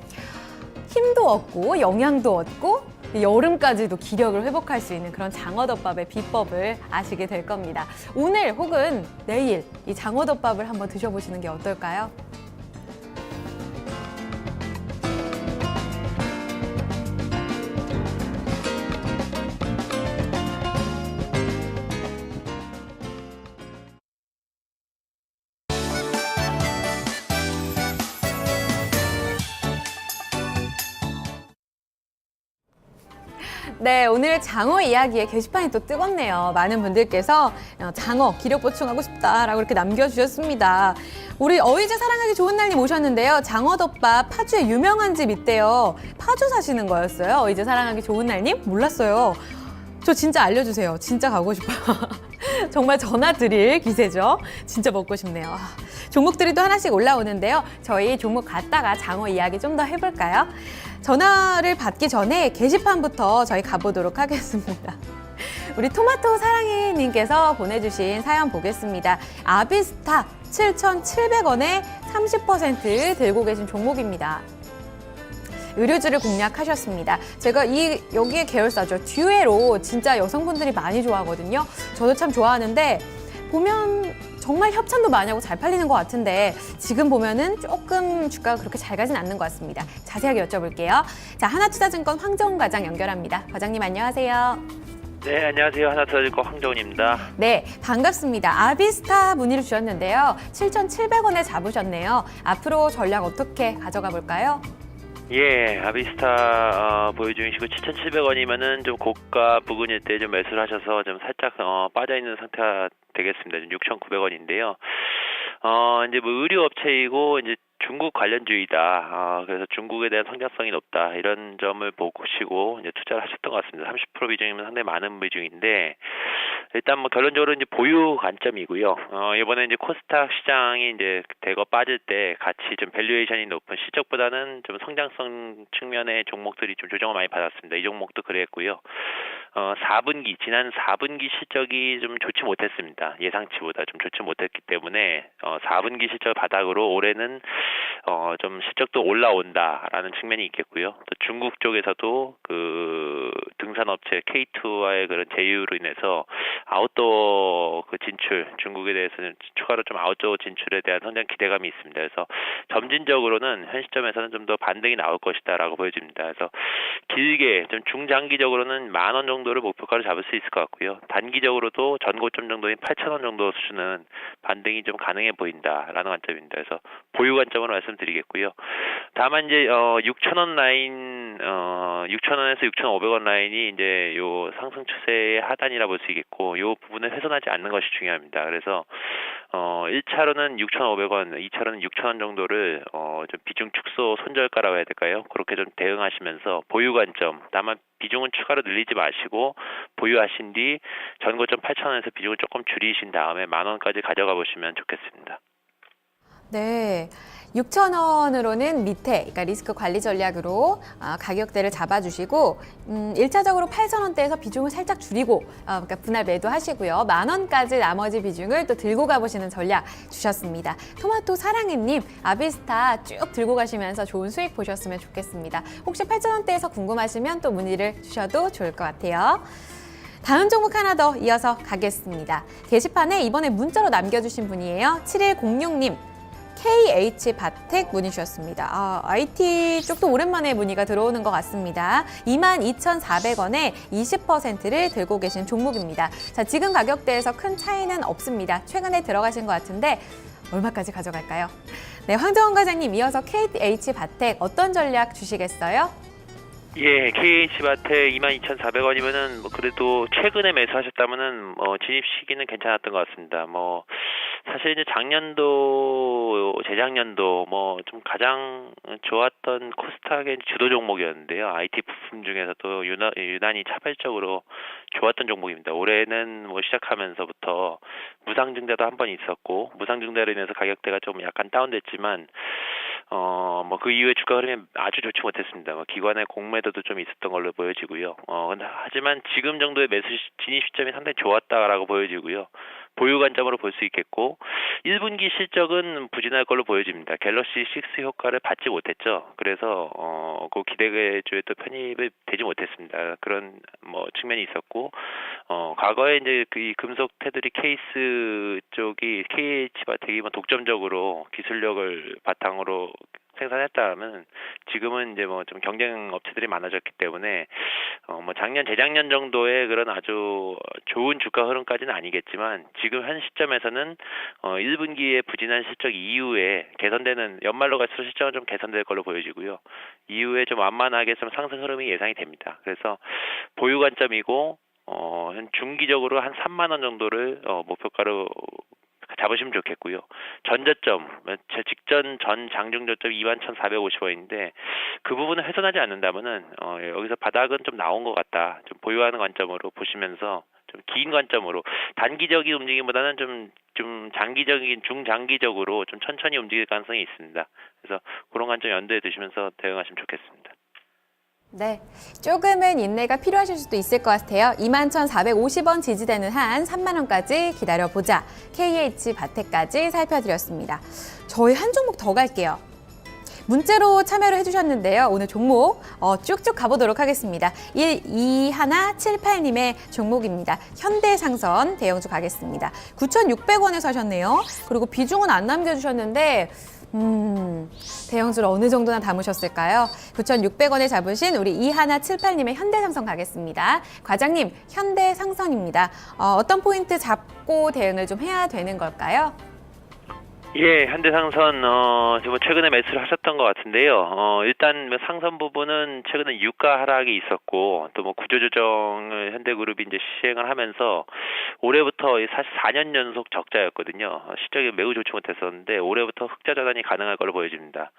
힘도 얻고 영양도 얻고 여름까지도 기력을 회복할 수 있는 그런 장어덮밥의 비법을 아시게 될 겁니다. 오늘 혹은 내일 이 장어덮밥을 한번 드셔보시는 게 어떨까요? 네, 오늘 장어 이야기에 게시판이 또 뜨겁네요. 많은 분들께서 장어 기력 보충하고 싶다라고 이렇게 남겨주셨습니다. 우리 어이제 사랑하기 좋은 날님 오셨는데요. 장어덮밥 파주에 유명한 집 있대요. 파주 사시는 거였어요. 어이제 사랑하기 좋은 날님? 몰랐어요. 저 진짜 알려주세요. 진짜 가고 싶어요. 정말 전화 드릴 기세죠. 진짜 먹고 싶네요. 종목들이 또 하나씩 올라오는데요. 저희 종목 갔다가 장어 이야기 좀 더 해볼까요? 전화를 받기 전에 게시판부터 저희 가보도록 하겠습니다. 우리 토마토 사랑해님께서 보내주신 사연 보겠습니다. 아비스타 7,700원에 30% 들고 계신 종목입니다. 의류주를 공략하셨습니다. 제가 여기에 계열사죠. 듀에로 진짜 여성분들이 많이 좋아하거든요. 저도 참 좋아하는데 보면 정말 협찬도 많이 하고 잘 팔리는 것 같은데 지금 보면은 조금 주가가 그렇게 잘 가진 않는 것 같습니다. 자세하게 여쭤볼게요. 자, 하나투자증권 황정훈 과장 연결합니다. 과장님 안녕하세요. 네, 안녕하세요. 하나투자증권 황정훈입니다. 네, 반갑습니다. 아비스타 문의를 주셨는데요. 7,700원에 잡으셨네요. 앞으로 전략 어떻게 가져가 볼까요? 예, 아비스타 보유 중이시고 7,700원이면은 좀 고가 부근일 때 좀 매수를 하셔서 좀 살짝 빠져 있는 상태가 되겠습니다. 지금 6,900원인데요. 이제 뭐 의류 업체이고 이제 중국 관련주의다. 그래서 중국에 대한 성장성이 높다. 이런 점을 보시고 이제 투자를 하셨던 것 같습니다. 30% 비중이면 상당히 많은 비중인데 일단 뭐 결론적으로 이제 보유 관점이고요. 이번에 이제 코스닥 시장이 이제 대거 빠질 때 같이 좀 밸류에이션이 높은 실적보다는 좀 성장성 측면의 종목들이 좀 조정을 많이 받았습니다. 이 종목도 그랬고요. 지난 4분기 실적이 좀 좋지 못했습니다. 예상치보다 좀 좋지 못했기 때문에 4분기 실적 바닥으로 올해는 좀 실적도 올라온다라는 측면이 있겠고요. 또 중국 쪽에서도 그 등산업체 K2와의 그런 제휴로 인해서 아웃도어 그 진출, 중국에 대해서는 추가로 좀 아웃도어 진출에 대한 성장 기대감이 있습니다. 그래서 점진적으로는 현 시점에서는 좀 더 반등이 나올 것이다라고 보여집니다. 그래서 길게 좀 중장기적으로는 10,000원 정도를 목표가로 잡을 수 있을 것 같고요. 단기적으로도 전고점 정도인 8,000원 정도 수준은 반등이 좀 가능해 보인다라는 관점입니다. 그래서 보유 관점으로 말씀드리겠고요. 다만 이제 6,000원 라인 6,000원에서 6,500원 라인이 이제 요 상승 추세의 하단이라 볼 수 있겠고 요 부분을 훼손하지 않는 것이 중요합니다. 그래서 1차로는 6,500원, 2차로는 6,000원 정도를 좀 비중 축소 손절가라고 해야 될까요? 그렇게 좀 대응하시면서 보유 관점, 다만 비중은 추가로 늘리지 마시고 보유하신 뒤 전고점 8,000원에서 비중을 조금 줄이신 다음에 10,000원까지 가져가 보시면 좋겠습니다. 네. 6,000원으로는 밑에, 그러니까 리스크 관리 전략으로 가격대를 잡아주시고 1차적으로 8,000원대에서 비중을 살짝 줄이고 그러니까 분할 매도하시고요. 10,000원까지 나머지 비중을 또 들고 가보시는 전략 주셨습니다. 토마토 사랑해님, 아비스타 쭉 들고 가시면서 좋은 수익 보셨으면 좋겠습니다. 혹시 8,000원대에서 궁금하시면 또 문의를 주셔도 좋을 것 같아요. 다음 종목 하나 더 이어서 가겠습니다. 게시판에 이번에 문자로 남겨주신 분이에요. 7106님. KH바텍 문의 주셨습니다. IT 쪽도 오랜만에 문의가 들어오는 것 같습니다. 22,400원에 20%를 들고 계신 종목입니다. 자, 지금 가격대에서 큰 차이는 없습니다. 최근에 들어가신 것 같은데 얼마까지 가져갈까요? 네, 황정원 과장님 이어서 KH바텍 어떤 전략 주시겠어요? 예, KH바텍 22,400원이면은 뭐 그래도 최근에 매수하셨다면은 진입 시기는 괜찮았던 것 같습니다. 뭐 사실 이제 작년도, 재작년도 뭐 좀 가장 좋았던 코스닥의 주도 종목이었는데요. IT 부품 중에서도 유난히 차별적으로 좋았던 종목입니다. 올해는 뭐 시작하면서부터 무상증대도 한 번 있었고 무상증대로 인해서 가격대가 좀 약간 다운됐지만 뭐 그 이후에 주가 흐름이 아주 좋지 못했습니다. 뭐 기관의 공매도도 좀 있었던 걸로 보여지고요. 하지만 지금 정도의 매수 진입 시점이 상당히 좋았다라고 보여지고요. 보유 관점으로 볼 수 있겠고 1분기 실적은 부진할 걸로 보여집니다. 갤럭시 6 효과를 받지 못했죠. 그래서 그 기대주에 또 편입이 되지 못했습니다. 그런 뭐 측면이 있었고 과거에 이제 이 금속 테두리 케이스 쪽이 KH와 되게 독점적으로 기술력을 바탕으로 생산했다면 지금은 이제 뭐 좀 경쟁 업체들이 많아졌기 때문에 뭐 작년 재작년 정도의 그런 아주 좋은 주가 흐름까지는 아니겠지만 지금 현 시점에서는 1분기에 부진한 실적 이후에 개선되는 연말로 갈수록 실적은 좀 개선될 걸로 보여지고요. 이후에 좀 완만하게 좀 상승 흐름이 예상이 됩니다. 그래서 보유 관점이고 중기적으로 한 3만 원 정도를 목표가로 잡으시면 좋겠고요. 전저점, 직전 전 장중 저점 21,450원인데 그 부분을 훼손하지 않는다면은 여기서 바닥은 좀 나온 것 같다. 좀 보유하는 관점으로 보시면서 좀 긴 관점으로 단기적인 움직임보다는 좀 장기적인 중장기적으로 좀 천천히 움직일 가능성이 있습니다. 그래서 그런 관점 염두에 두시면서 대응하시면 좋겠습니다. 네, 조금은 인내가 필요하실 수도 있을 것 같아요. 21,450원 지지되는 한 3만 원까지 기다려보자. KH 바텍까지 살펴드렸습니다. 저희 한 종목 더 갈게요. 문자로 참여를 해주셨는데요. 오늘 종목 쭉쭉 가보도록 하겠습니다. 1278님의 종목입니다. 현대상선 대형주 가겠습니다. 9,600원에 사셨네요. 그리고 비중은 안 남겨주셨는데 대형주를 어느 정도나 담으셨을까요? 9,600원에 잡으신 우리 2178님의 현대상선 가겠습니다. 과장님, 현대상선입니다. 어떤 포인트 잡고 대응을 좀 해야 되는 걸까요? 예, 현대상선 최근에 매수를 하셨던 것 같은데요. 일단 상선 부분은 최근에 유가 하락이 있었고 또 뭐 구조조정을 현대그룹이 이제 시행을 하면서 올해부터 사실 4년 연속 적자였거든요. 실적이 매우 좋지 못했었는데 올해부터 흑자 전환이 가능할 걸로 보여집니다.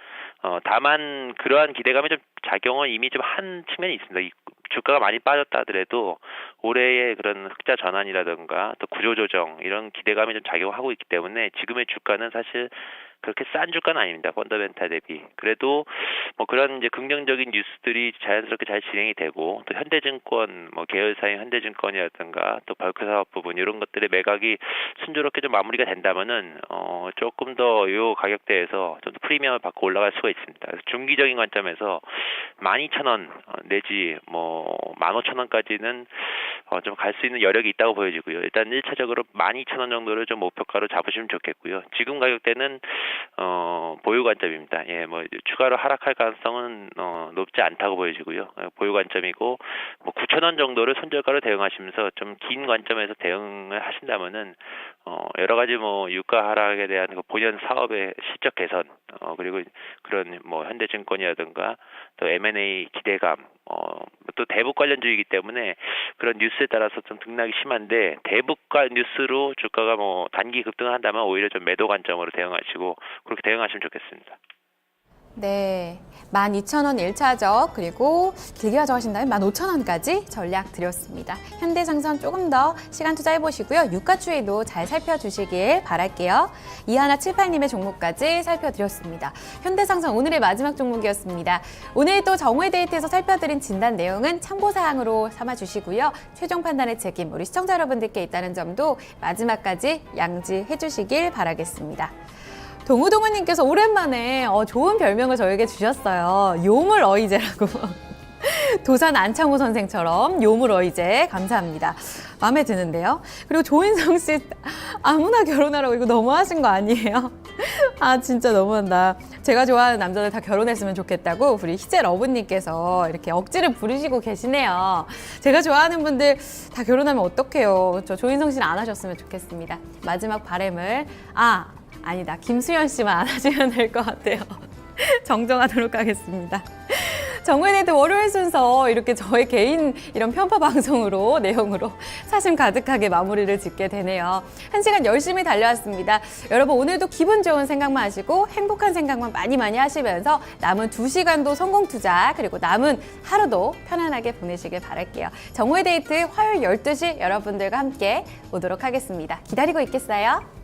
다만 그러한 기대감이 좀 작용은 이미 좀 한 측면이 있습니다. 주가가 많이 빠졌다 하더라도 올해의 그런 흑자 전환이라든가 또 구조조정 이런 기대감이 좀 작용하고 있기 때문에 지금의 주가는 사실 그렇게 싼 주가는 아닙니다. 펀더멘탈 대비. 그래도 뭐 그런 이제 긍정적인 뉴스들이 자연스럽게 잘 진행이 되고 또 현대증권 뭐 계열사인 현대증권이라든가 또 벌크 사업 부분 이런 것들의 매각이 순조롭게 좀 마무리가 된다면은 조금 더 요 가격대에서 좀 프리미엄을 받고 올라갈 수가 있습니다. 그래서 중기적인 관점에서 12,000원 내지 뭐 15,000원까지는 좀 갈 수 있는 여력이 있다고 보여지고요. 일단 1차적으로 12,000원 정도를 좀 목표가로 잡으시면 좋겠고요. 지금 가격대는 보유 관점입니다. 예, 뭐 추가로 하락할 가능성은 높지 않다고 보여지고요. 보유 관점이고 뭐 9,000원 정도를 손절가로 대응하시면서 좀 긴 관점에서 대응을 하신다면은 여러 가지 뭐 유가 하락에 대한 그 본연 사업의 실적 개선 그리고 그런 뭐 현대증권이라든가 또 M&A 기대감 또 대북 관련주이기 때문에 그런 뉴스에 따라서 좀 등락이 심한데 대북과 뉴스로 주가가 뭐 단기 급등을 한다면 오히려 좀 매도 관점으로 대응하시고 그렇게 대응하시면 좋겠습니다. 네, 12,000원 1차적 그리고 길게 가져가신다면 15,000원까지 전략 드렸습니다. 현대상선 조금 더 시간 투자해보시고요. 유가 추이도 잘 살펴주시길 바랄게요. 2178님의 종목까지 살펴드렸습니다. 현대상선 오늘의 마지막 종목이었습니다. 오늘 또 정외데이트에서 살펴드린 진단 내용은 참고사항으로 삼아주시고요. 최종 판단의 책임 우리 시청자 여러분들께 있다는 점도 마지막까지 양지해 주시길 바라겠습니다. 동우동우님께서 오랜만에 좋은 별명을 저에게 주셨어요. 요물어이제라고. 도산 안창호 선생처럼 요물어이제 감사합니다. 마음에 드는데요. 그리고 조인성 씨 아무나 결혼하라고 이거 너무하신 거 아니에요? 아 진짜 너무한다. 제가 좋아하는 남자들 다 결혼했으면 좋겠다고 우리 희재 러브님께서 이렇게 억지를 부르시고 계시네요. 제가 좋아하는 분들 다 결혼하면 어떡해요. 저 조인성 씨는 안 하셨으면 좋겠습니다. 마지막 바람을 아니다. 김수현 씨만 안 하시면 될 것 같아요. 정정하도록 하겠습니다. 정외데이트 월요일 순서 이렇게 저의 개인 이런 편파 방송으로 내용으로 사심 가득하게 마무리를 짓게 되네요. 1시간 열심히 달려왔습니다. 여러분 오늘도 기분 좋은 생각만 하시고 행복한 생각만 많이 하시면서 남은 2시간도 성공 투자 그리고 남은 하루도 편안하게 보내시길 바랄게요. 정외데이트 화요일 12시 여러분들과 함께 오도록 하겠습니다. 기다리고 있겠어요.